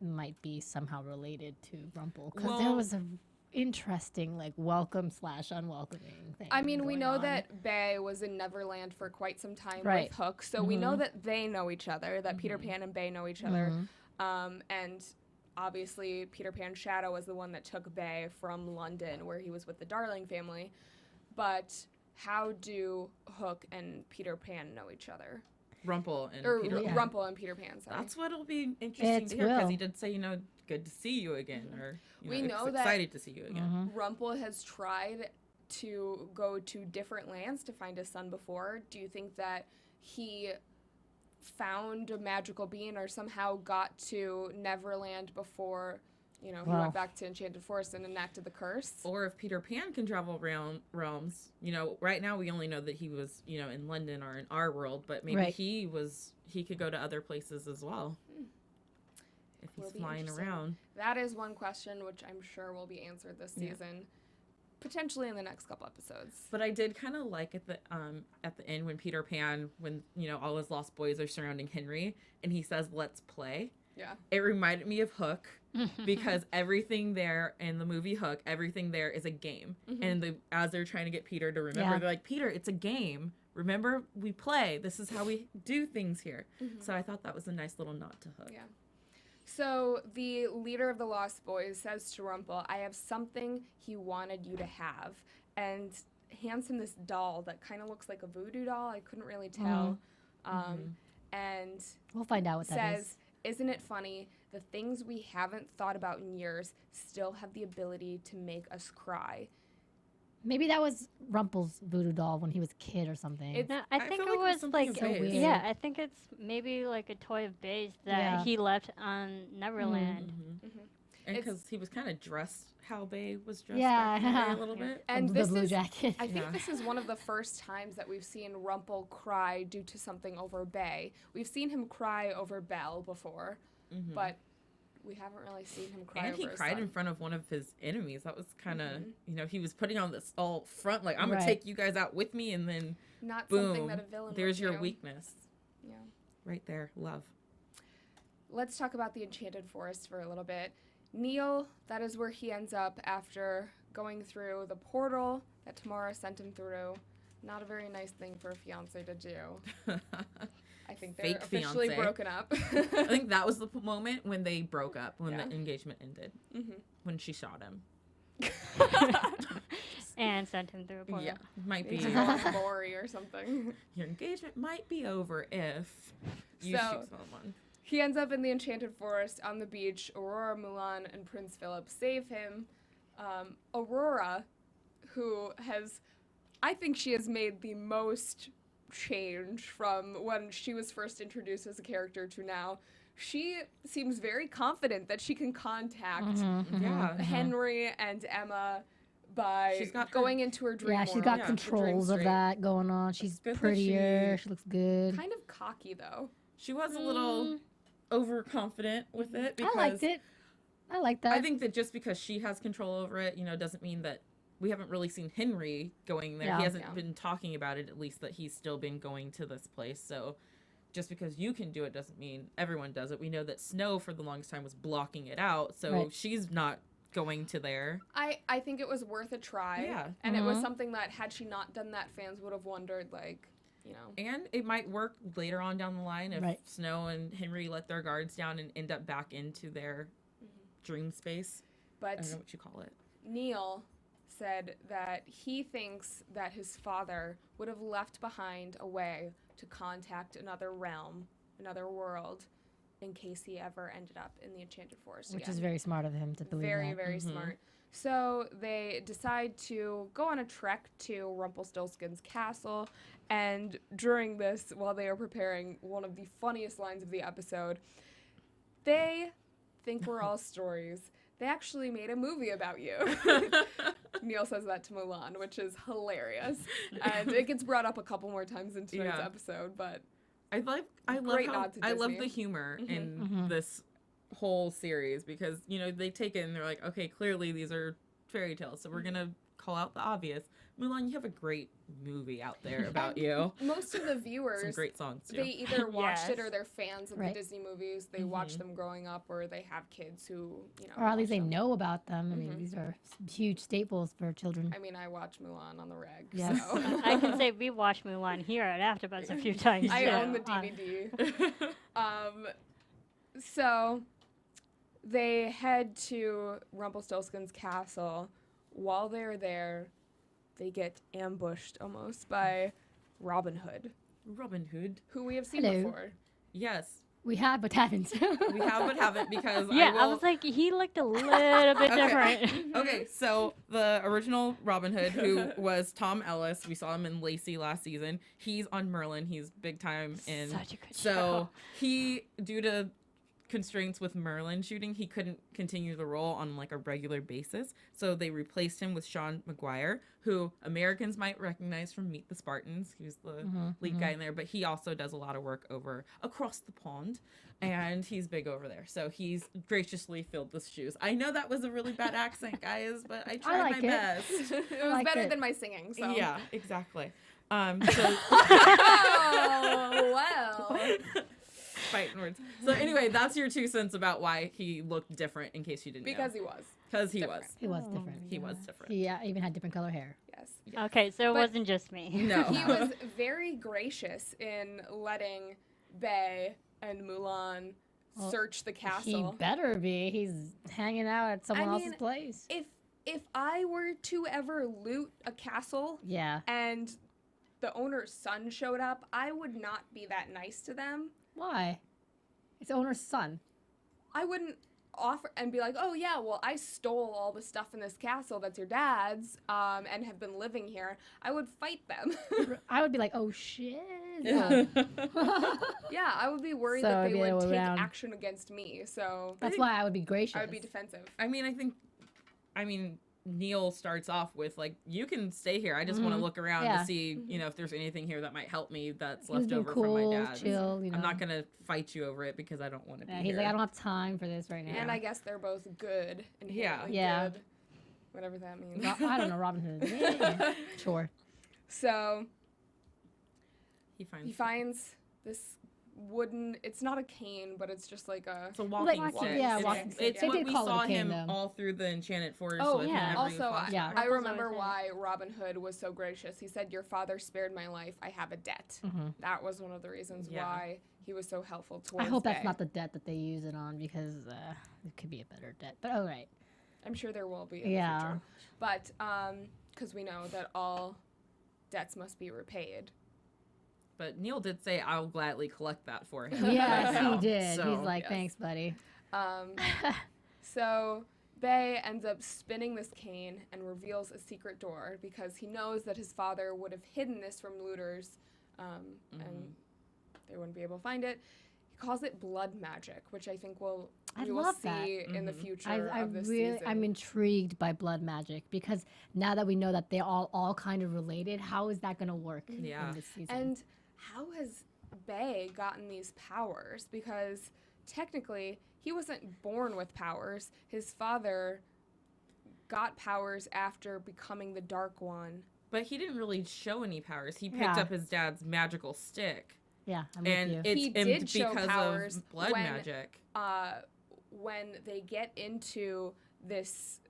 might be somehow related to Rumpel because there Well- was a interesting like welcome/unwelcoming thing. I mean, we going know on. that Bay was in Neverland for quite some time Right. with Hook, so we know that they know each other, that Peter Pan and Bay know each other. And obviously, Peter Pan's shadow was the one that took Bay from London, where he was with the Darling family. But how do Hook and Peter Pan know each other? Rumpel and Or Peter Pan. Rumpel and Peter Pan, sorry. That's what'll be interesting It to hear because will. he did say, good to see you again, or We know that- excited to see you again. Rumpel has tried to go to different lands to find his son before. Do you think that he found a magical being or somehow got to Neverland before, he Well. went back to Enchanted Forest and enacted the curse? Or if Peter Pan can travel realms, right now we only know that he was, in London or in our world, but maybe Right. he could go to other places as well. If Will he's be flying interesting. around. That is one question which I'm sure will be answered this season, potentially in the next couple episodes. But I did kind of like at the end when Peter Pan, when all his lost boys are surrounding Henry, and he says, "Let's play." Yeah. It reminded me of Hook because everything there in the movie Hook, everything there is a game. And as they're trying to get Peter to remember, Yeah. they're like, "Peter, it's a game. Remember, we play. This is how we do things here." So I thought that was a nice little nod to Hook. Yeah. So the leader of the Lost Boys says to Rumpel, "I have something he wanted you to have," and hands him this doll that kind of looks like a voodoo doll. I couldn't really tell. And We'll find out what that is. says, "Isn't it funny? The things we haven't thought about in years still have the ability to make us cry." Maybe that was Rumpel's voodoo doll when he was a kid or something. It's- No, I think feel it like it was was something like of Bay's. weird. I think it's maybe like a toy of Bay's that Yeah. he left on Neverland. And It's- because he was kind of dressed how Bay was dressed Yeah. back in the day a little bit. And the this blue is, jacket. I think Yeah. this is one of the first times that we've seen Rumpel cry due to something over Bay. We've seen him cry over Belle before, but we haven't really seen him cry And over he his cried son. in front of one of his enemies. That was kind of, he was putting on this all front, like, I'm going Right. to take you guys out with me, and then Not something boom, that a villain there's would your do. weakness. Yeah. Right there. Love. Let's talk about the Enchanted Forest for a little bit. Neal, that is where he ends up after going through the portal that Tamara sent him through. Not a very nice thing for a fiance to do. I think they're Fake officially fiancé. broken up. I think that was the moment when they broke up, when Yeah. the engagement ended, when she shot him. And sent him through a portal. Yeah, might They be. took off Maury or something. Your engagement might be over if you So- shoot someone. He ends up in the Enchanted Forest on the beach. Aurora, Mulan, and Prince Philip save him. Aurora, who has, I think she has made the most change from when she was first introduced as a character to now. She seems very confident that she can contact Yeah. Henry and Emma by She's got her- going into her dream Yeah, she's world, got Yeah. the dream controls of state. that going on. She's good that prettier. she- She looks good. Kind of cocky, though. She was a little overconfident with it because I liked it. I like that. I think that just because she has control over it, doesn't mean that we haven't really seen Henry going there. Yeah. He hasn't Yeah. been talking about it, at least that he's still been going to this place. So just because you can do it doesn't mean everyone does it. We know that Snow for the longest time was blocking it out, so Right. she's not going to there. I think it was worth a try. Yeah. And it was something that, had she not done that, fans would have wondered, like, you know. And it might work later on down the line if Right. Snow and Henry let their guards down and end up back into their dream space. I But don't know what you call it. Neal said that he thinks that his father would have left behind a way to contact another realm, another world, in case he ever ended up in the Enchanted Forest Which again. is very smart of him to believe very, that. very smart. So they decide to go on a trek to Rumpelstiltskin's castle, and during this, while they are preparing one of the funniest lines of the episode, they think we're all stories. They actually made a movie about you. Neal says that to Mulan, which is hilarious. And it gets brought up a couple more times in tonight's Yeah. episode, but I love Great nod to I love Disney. the humor in this whole series because, you know, they take it and they're like, okay, clearly these are fairy tales, so we're going to call out the obvious. Mulan, you have a great movie out there about you. most of the Some viewers, great songs, too. they either watched it Yes. or they're fans of Right. the Disney movies. They watch them growing up, or they have kids who, you know. Or at least watch they them. know about them. I mean, these are huge staples for children. I mean, I watch Mulan on the reg, Yes. so I can say we watched Mulan here at AFTERBUZZ a few times. I too. own the DVD. So they head to Rumpelstiltskin's castle. While they're there, they get ambushed almost by Robin Hood, Robin Hood. who we have seen Hello. before. Yes. We have, but haven't. We have but haven't because Yeah, I I will... was like, he looked a little bit different. Okay, so the original Robin Hood, who was Tom Ellis, we saw him in Lacey last season. He's on Merlin. He's big time in. Such a good So show. he, due to constraints with Merlin shooting, he couldn't continue the role on like a regular basis. So they replaced him with Sean McGuire, who Americans might recognize from Meet the Spartans. He was the lead guy in there, but he also does a lot of work over across the pond, and he's big over there. So he's graciously filled the shoes. I know that was a really bad accent, guys, but I tried like my it. best. It was like better it. than my singing. So. Yeah, exactly. So Oh well. fighting words. So anyway, that's your 2 cents about why he looked different. In case you didn't Because know. he was. Because he different. was. He was different. He was different. He even had different color hair. Yes. Okay, so it But- wasn't just me. No. He was very gracious in letting Bae and Mulan search the He castle. better be. He's hanging out at someone I else's mean, place. If I were to ever loot a castle Yeah. and the owner's son showed up, I would not be that nice to them. Why? It's the owner's son. I wouldn't offer and be like, oh yeah, well I stole all the stuff in this castle that's your dad's, and have been living here. I would fight them. I would be like, oh shit. Yeah. Yeah, I would be worried So that they the other would way take around. action against me. So That's why I would be gracious. I would be defensive. I mean, Neal starts off with like, you can stay here. I just want to look around Yeah. to see, you know, if there's anything here that might help me that's He was left being over cool, from my dad's. chill, you know. I'm not gonna fight you over it because I don't want to be Yeah, here. he's like, I don't have time for this right now. And I guess they're both good. And Yeah. good. Whatever that means. I don't know, Robin Hood. Yeah. Sure. So He finds. he finds this wooden, it's not a cane, but it's just like a It's a walking Like, stick. yeah, it's, walking stick, it's yeah. what They did we call it a saw cane, him though. all through the Enchanted Forest. Oh, with in yeah. every Also, flashback. Yeah. I Rumpel's remember always why Robin Hood was so gracious. He said, your father spared my life. I have a debt. That was one of the reasons Yeah. why he was so helpful I towards hope that's Bae. not the debt that they use it on because it could be a better debt. But all right. I'm sure there will be in Yeah. the future. But, because we know that all debts must be repaid. But Neal did say, I'll gladly collect that for him. Yes, right now. he did. So, He's like, yes. thanks, buddy. So Bae ends up spinning this cane and reveals a secret door because he knows that his father would have hidden this from looters, and they wouldn't be able to find it. He calls it blood magic, which I think I we will love see that. in the future I of this really, season. I'm intrigued by blood magic because now that we know that they're all kind of related, how is that going to work Yeah. in this season? And how has Bae gotten these powers? Because technically, he wasn't born with powers. His father got powers after becoming the Dark One. But he didn't really show any powers. He picked Yeah. up his dad's magical stick. yeah, I'm And with you. it's He immed did show because powers of blood when- magic. When they get into this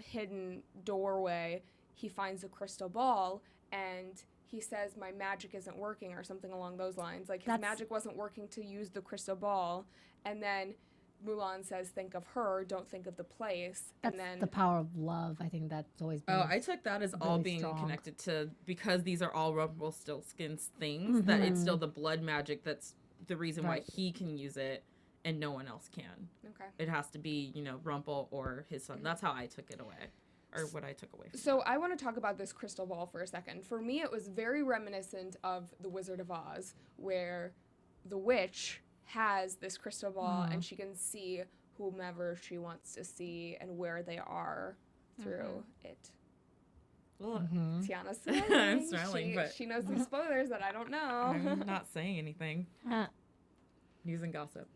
hidden doorway, he finds a crystal ball, and he says, my magic isn't working, or something along those lines. Like, his magic wasn't working to use the crystal ball. And then Mulan says, think of her, don't think of the place. That's and then the power of love. I think that's always been. Oh, I took that as all really being strong. connected to, because these are all Rumpelstiltskin's things, that it's still the blood magic that's the reason why he can use it and no one else can. Okay. It has to be, you know, Rumpel or his son. That's how I took it away. Or what I took away from So I want to talk about this crystal ball for a second. For me, it was very reminiscent of The Wizard of Oz, where the witch has this crystal ball and she can see whomever she wants to see and where they are through it. Ugh. Tiana's smiling. I'm smiling, but she knows some spoilers that I don't know. I'm not saying anything. News and gossip.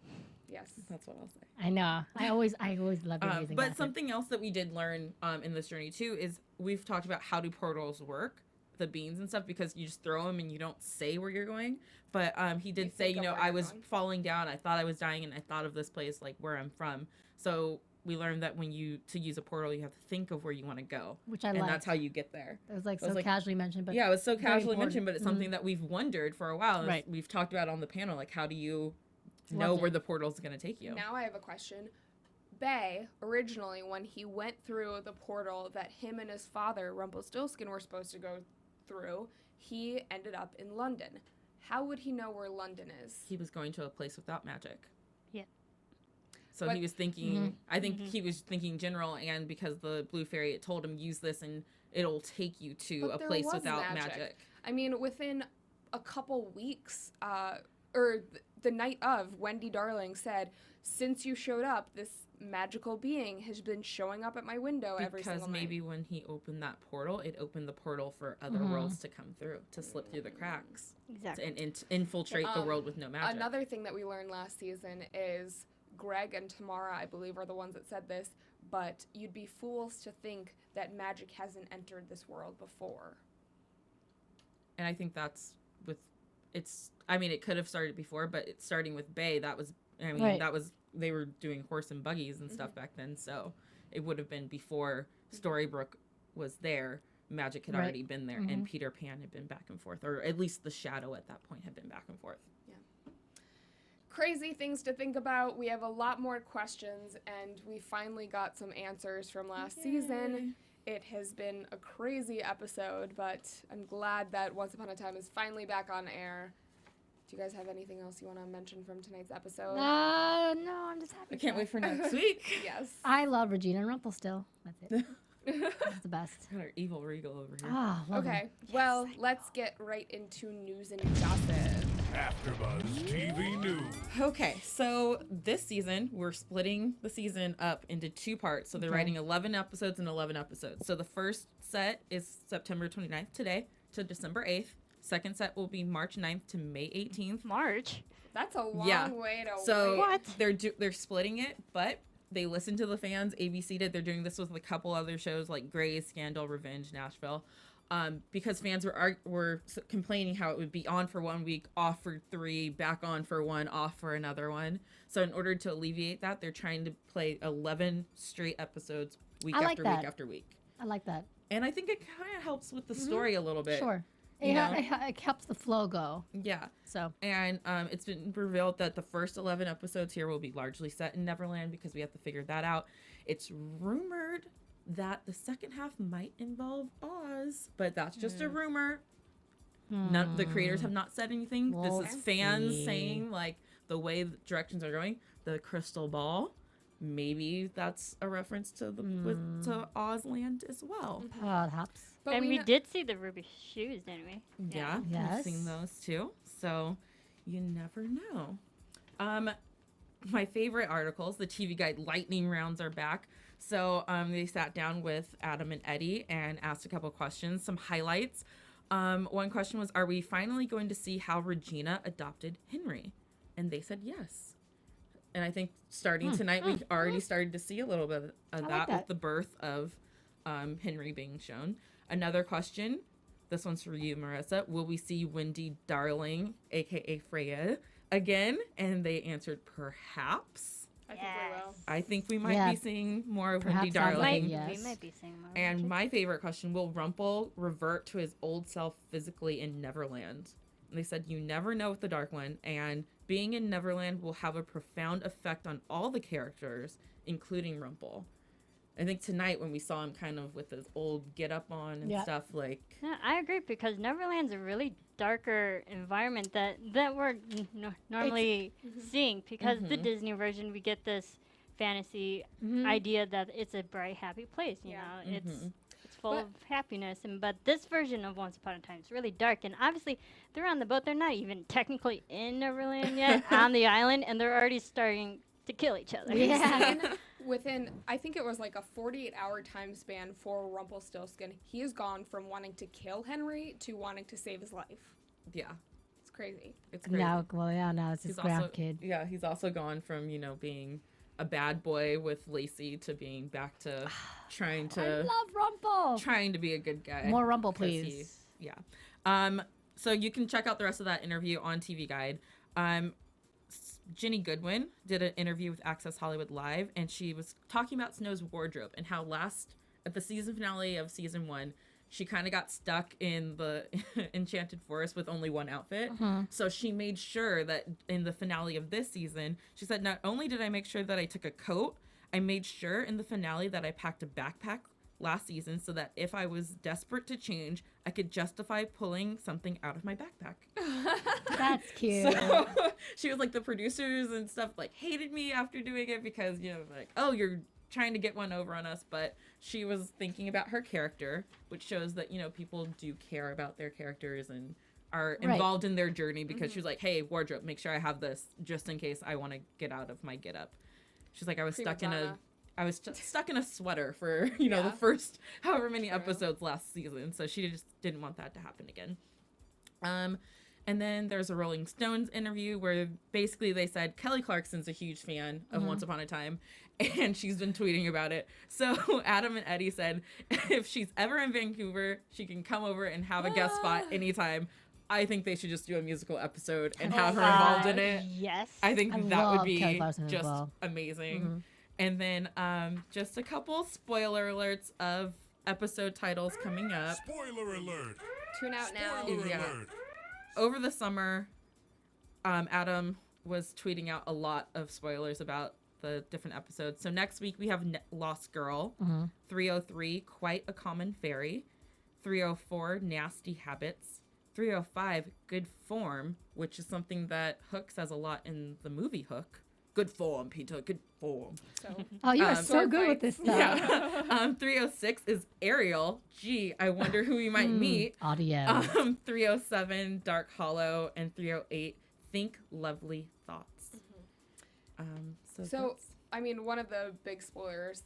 Yes. That's what I'll say. I know. I always love your using But gossip. something else that we did learn in this journey too is we've talked about how do portals work, the beans and stuff, because you just throw them and you don't say where you're going. But he did say, think you of know, where I you're was going. falling down, I thought I was dying, and I thought of this place like where I'm from. So we learned that when to use a portal, you have to think of where you want to go, Which I and like. that's how you get there. It was like it was so like- casually mentioned, but Yeah, it was so very casually important. mentioned, but it's something that we've wondered for a while. Right. We've talked about on the panel, like how do you know Loved where it. the portal's going to take you? Now I have a question. Bay, originally, when he went through the portal that him and his father, Rumpelstiltskin, were supposed to go through, he ended up in London. How would he know where London is? He was going to a place without magic. Yeah. So But- he was thinking, I think he was thinking general, and because the blue fairy had told him use this and it'll take you to But a there place was without magic. magic. I mean, within a couple weeks, or the night of, Wendy Darling said, since you showed up, this magical being has been showing up at my window every Because single maybe night. when he opened that portal, it opened the portal for other worlds to come through, to slip through the cracks, Exactly. and infiltrate the world with no magic. Another thing that we learned last season is Greg and Tamara, I believe, are the ones that said this, but you'd be fools to think that magic hasn't entered this world before. And I think that's I mean, it could have started before, but it's starting with Bay. That was, I mean, Right. they were doing horse and buggies and stuff back then. So it would have been before Storybrooke was there. Magic had Right. already been there, and Peter Pan had been back and forth, or at least the shadow at that point had been back and forth. Crazy things to think about. We have a lot more questions, and we finally got some answers from last season. It has been a crazy episode, but I'm glad that Once Upon a Time is finally back on air. Do you guys have anything else you want to mention from tonight's episode? No, I'm just happy. I can't wait for next week. Yes. I love Regina and Rumpel still. That's it. That's the best. Got our evil regal over here. Ah, love Okay, him. well, let's get right into news and gossip. AfterBuzz TV News. Okay, so this season, we're splitting the season up into two parts. So they're Okay. writing 11 episodes and 11 episodes. So the first set is September 29th today to December 8th. Second set will be March 9th to May 18th. March. That's a long Yeah. way to So wait. What? they're splitting it, but they listened to the fans. ABC did. They're doing this with a couple other shows like Grey's, Scandal, Revenge, Nashville. Because fans were complaining how it would be on for 1 week, off for 3, back on for 1, off for another one. So in order to alleviate that, they're trying to play 11 straight episodes week I like after that. week after week. I like that. And I think it kind of helps with the story a little bit. Sure. You know? It helps the flow go. Yeah. So And it's been revealed that the first 11 episodes here will be largely set in Neverland because we have to figure that out. It's rumored that the second half might involve Oz, but that's just a rumor. None the creators have not said anything. We'll This is fans see. saying like the way the directions are going. The crystal ball, maybe that's a reference to the to Ozland as well. perhaps. But And we kn- did see the ruby shoes, didn't we? Yeah, I've Yes. seen those too. So you never know. My favorite articles, the TV Guide lightning rounds are back. So they sat down with Adam and Eddie and asked a couple questions, some highlights. One question was, are we finally going to see how Regina adopted Henry? And they said yes. And I think starting tonight, we already started to see a little bit of like that with that. the birth of Henry being shown. Another question, this one's for you, Marissa. Will we see Wendy Darling, aka Freya, again? And they answered perhaps. I think we will. I think we might Yeah. be seeing more of Perhaps Wendy sounds like Darling. it, yes. We might be seeing more. And my favorite question, will Rumple revert to his old self physically in Neverland? And they said, you never know with the Dark One, and being in Neverland will have a profound effect on all the characters, including Rumple. I think tonight when we saw him kind of with his old get up on and Yeah. stuff, like, Yeah, I agree because Neverland's a really darker environment that we're normally seeing because the Disney version we get this fantasy idea that it's a bright happy place, you know. It's full of happiness but this version of Once Upon a Time is really dark, and obviously they're on the boat, they're not even technically in Neverland yet on the island, and they're already starting to kill each other. Yeah. Within, I think it was like a 48-hour time span for Rumpelstiltskin, he has gone from wanting to kill Henry to wanting to save his life. yeah, It's crazy. it's crazy. Now it's his He's also, grandkid. yeah, he's also gone from, you know, being a bad boy with Lacey to being back to trying I to love Rumple. trying to be a good guy. More Rumple, 'cause please. So you can check out the rest of that interview on TV Guide. Ginny Goodwin did an interview with Access Hollywood Live, and she was talking about Snow's wardrobe and how at the season finale of season 1, she kind of got stuck in the Enchanted Forest with only one outfit. So she made sure that in the finale of this season, she said, not only did I make sure that I took a coat, I made sure in the finale that I packed a backpack last season so that if I was desperate to change, I could justify pulling something out of my backpack. That's cute. So she was like, the producers and stuff like hated me after doing it because, you know, like, oh, you're trying to get one over on us. But she was thinking about her character, which shows that, you know, people do care about their characters and are involved in their journey, because she was like, hey, wardrobe, make sure I have this just in case I want to get out of my get up. She's like, I was stuck in a sweater for, you know, the first however many episodes last season. So she just didn't want that to happen again. And then there's a Rolling Stones interview where basically they said Kelly Clarkson's a huge fan of Once Upon a Time, and she's been tweeting about it. So Adam and Eddie said if she's ever in Vancouver, she can come over and have a guest spot anytime. I think they should just do a musical episode and have her involved in it. Yes. I think I that would love Kelly be Clarkson as just well. amazing. And then just a couple spoiler alerts of episode titles coming up. Spoiler alert! Tune out now. Spoiler Yeah. alert! Over the summer, Adam was tweeting out a lot of spoilers about the different episodes. So next week we have Lost Girl, 303, Quite a Common Fairy, 304, Nasty Habits, 305, Good Form, which is something that Hook says a lot in the movie Hook. Good form, Peter, good form. So Oh, you are so sword good with fights. this stuff. Yeah. 306 is Ariel. Gee, I wonder who we might meet. Audio. 307, Dark Hollow, and 308, Think Lovely Thoughts. So that's- I mean, one of the big spoilers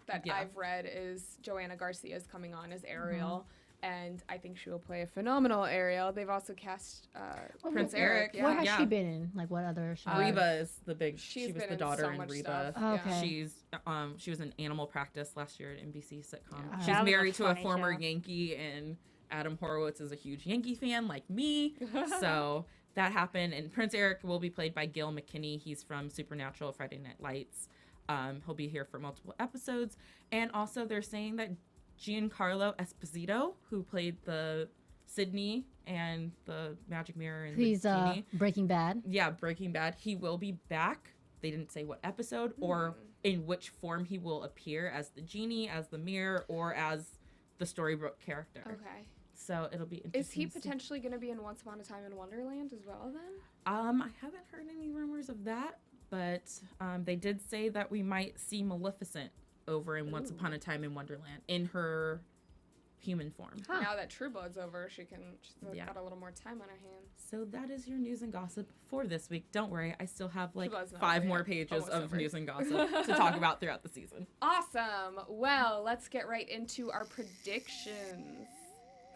that Yeah. I've read is Joanna Garcia is coming on as Ariel, and I think she will play a phenomenal Ariel. They've also cast Prince Eric. Eric, What has yeah. she been in? Like, what other shows? Reba is the big. She's She was been the in daughter so in much Reba. stuff. Oh, okay. She was in Animal Practice last year at NBC sitcom. Yeah. She's That was a married to a funny former show. Yankee, and Adam Horowitz is a huge Yankee fan like me. So that happened, and Prince Eric will be played by Gil McKinney. He's from Supernatural, Friday Night Lights. He'll be here for multiple episodes, and also they're saying that Giancarlo Esposito, who played the Sydney and the Magic Mirror and He's the genie, Breaking Bad. yeah, Breaking Bad, he will be back. They didn't say what episode or in which form he will appear, as the genie, as the mirror, or as the storybook character. Okay. So it'll be interesting. Is he to see. potentially going to be in Once Upon a Time in Wonderland as well then? I haven't heard any rumors of that, but they did say that we might see Maleficent over in Once Upon a Time in Wonderland in her human form. Now that True Blood's over, she's Yeah. got a little more time on her hands. So that is your news and gossip for this week. Don't worry, I still have like Blood's not 5 over more yet. pages Almost of over. news and gossip to talk about throughout the season. Awesome. Well, let's get right into our predictions.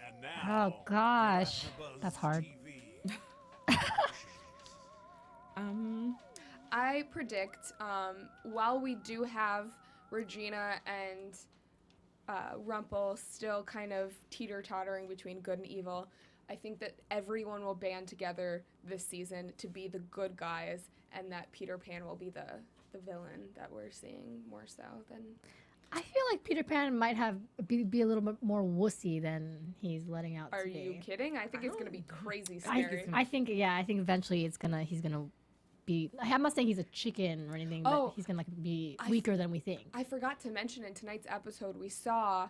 And now, Oh, gosh. AfterBuzz That's hard. TV. I predict, while we do have Regina and Rumple still kind of teeter-tottering between good and evil, I think that everyone will band together this season to be the good guys, and that Peter Pan will be the the villain that we're seeing more so than. I feel like Peter Pan might be a little bit more wussy than he's letting out Are to be. you kidding? I think it's gonna be crazy I scary. think eventually he's gonna be. I'm not saying he's a chicken or anything, but he's gonna be weaker than we think. I forgot to mention in tonight's episode we saw,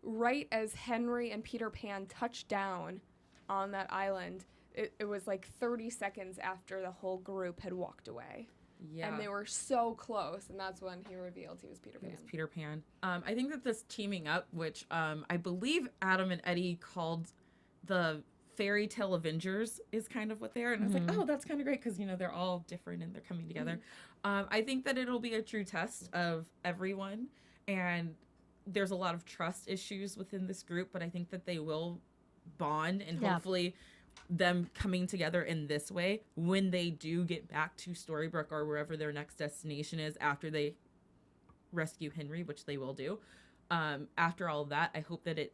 right as Henry and Peter Pan touched down on that island, it was like 30 seconds after the whole group had walked away. Yeah. And they were so close, and that's when he revealed he was Peter Pan. It was Peter Pan. I think that this teaming up, which I believe Adam and Eddie called the Fairy Tale Avengers, is kind of what they are. And I was like, oh, that's kind of great because, they're all different and they're coming together. I think that it'll be a true test of everyone. And there's a lot of trust issues within this group, but I think that they will bond and hopefully them coming together in this way when they do get back to Storybrooke or wherever their next destination is after they rescue Henry, which they will do. After all of that, I hope that it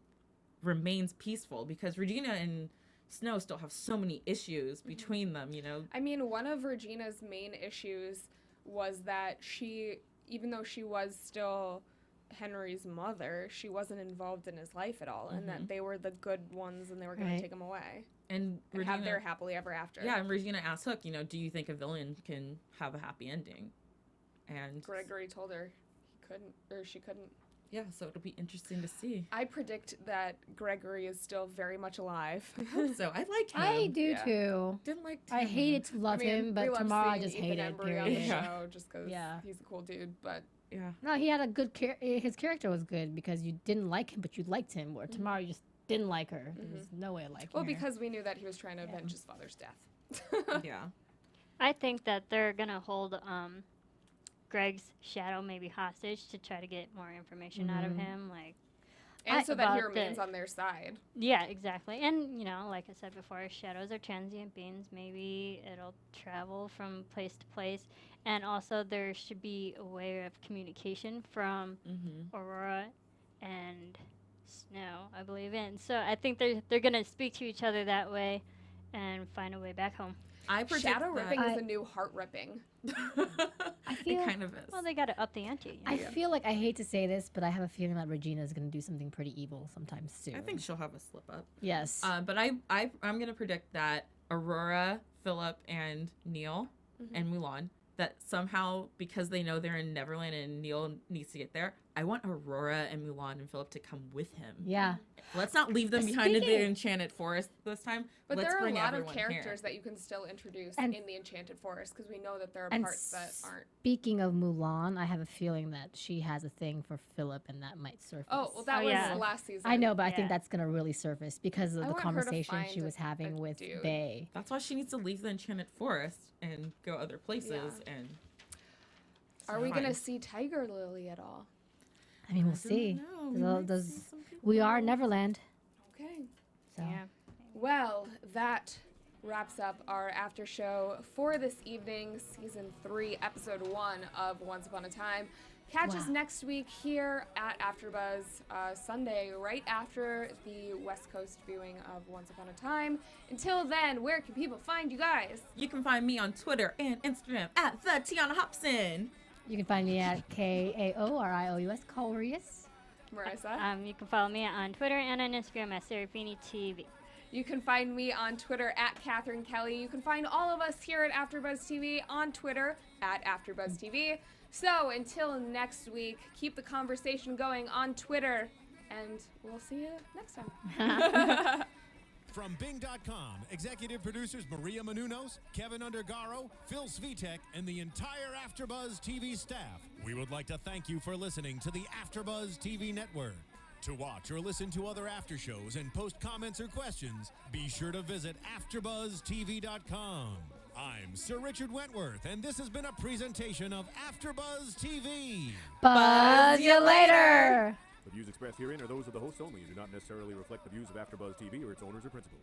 remains peaceful because Regina and Snow still have so many issues between them, I mean, one of Regina's main issues was that even though she was still Henry's mother, she wasn't involved in his life at all, and that they were the good ones and they were going to take him away. And Regina, have their happily ever after. Yeah, and Regina asked Hook, do you think a villain can have a happy ending? And Gregory told her he couldn't, or she couldn't. Yeah, so it'll be interesting to see. I predict that Gregory is still very much alive. I hope so. I like him. I do too. Didn't like I him. hated to love him, but tomorrow I just hate it. on the show just because he's a cool dude, but. Yeah. No, he had a good his character was good because you didn't like him, but you liked him. Where tomorrow you just didn't like her. There was no way of liking her. Well, because we knew that he was trying to avenge his father's death. Yeah. I think that they're gonna hold Greg's shadow maybe hostage to try to get more information out of him, and so that he about remains on their side. Yeah, exactly. And like I said before, shadows are transient beings. Maybe it'll travel from place to place, and also there should be a way of communication from Aurora and Snow, I believe in. So I think they're gonna speak to each other that way, and find a way back home. I predict Shadow ripping is the new heart ripping. I feel it kind of is. Well, they got to up the ante. I feel like I hate to say this, but I have a feeling that Regina is going to do something pretty evil sometime soon. I think she'll have a slip up. Yes. But I'm going to predict that Aurora, Philip, and Neal and Mulan, that somehow, because they know they're in Neverland and Neal needs to get there, I want Aurora and Mulan and Philip to come with him. Yeah. Let's not leave them behind in the Enchanted Forest this time. But Let's there are a bring lot of everyone characters here. that you can still introduce And- in the Enchanted Forest because we know that there are And parts that aren't. Speaking of Mulan, I have a feeling that she has a thing for Philip, and that might surface. Oh, well, that Oh, was yeah. last season. I know, but I Yeah. think that's going to really surface because of I the want her to conversation she find was having a with dude. Bae. That's why she needs to leave the Enchanted Forest and go other places. And Are we going to Fine. see Tiger Lily at all? I mean, we'll I don't see. know. We There's all- might there's- see some people we are there. Neverland. Okay. So. Yeah. Well, that wraps up our after show for this evening, season 3, episode 1 of Once Upon a Time. Catch us Wow. next week here at AfterBuzz Sunday, right after the West Coast viewing of Once Upon a Time. Until then, where can people find you guys? You can find me on Twitter and Instagram at the Tiona Hobson. You can find me at KAORIOUS, Kaorius. Marisa? You can follow me on Twitter and on Instagram at Serafini TV. You can find me on Twitter at Cathy Kelley. You can find all of us here at AfterBuzz TV on Twitter at AfterBuzz TV. So until next week, keep the conversation going on Twitter, and we'll see you next time. From Bing.com, executive producers Maria Menounos, Kevin Undergaro, Phil Svitek, and the entire AfterBuzz TV staff, we would like to thank you for listening to the AfterBuzz TV network. To watch or listen to other after shows and post comments or questions, be sure to visit AfterBuzzTV.com. I'm Sir Richard Wentworth, and this has been a presentation of AfterBuzz TV. Buzz you later. The views expressed herein are those of the hosts only and do not necessarily reflect the views of AfterBuzz TV or its owners or principals.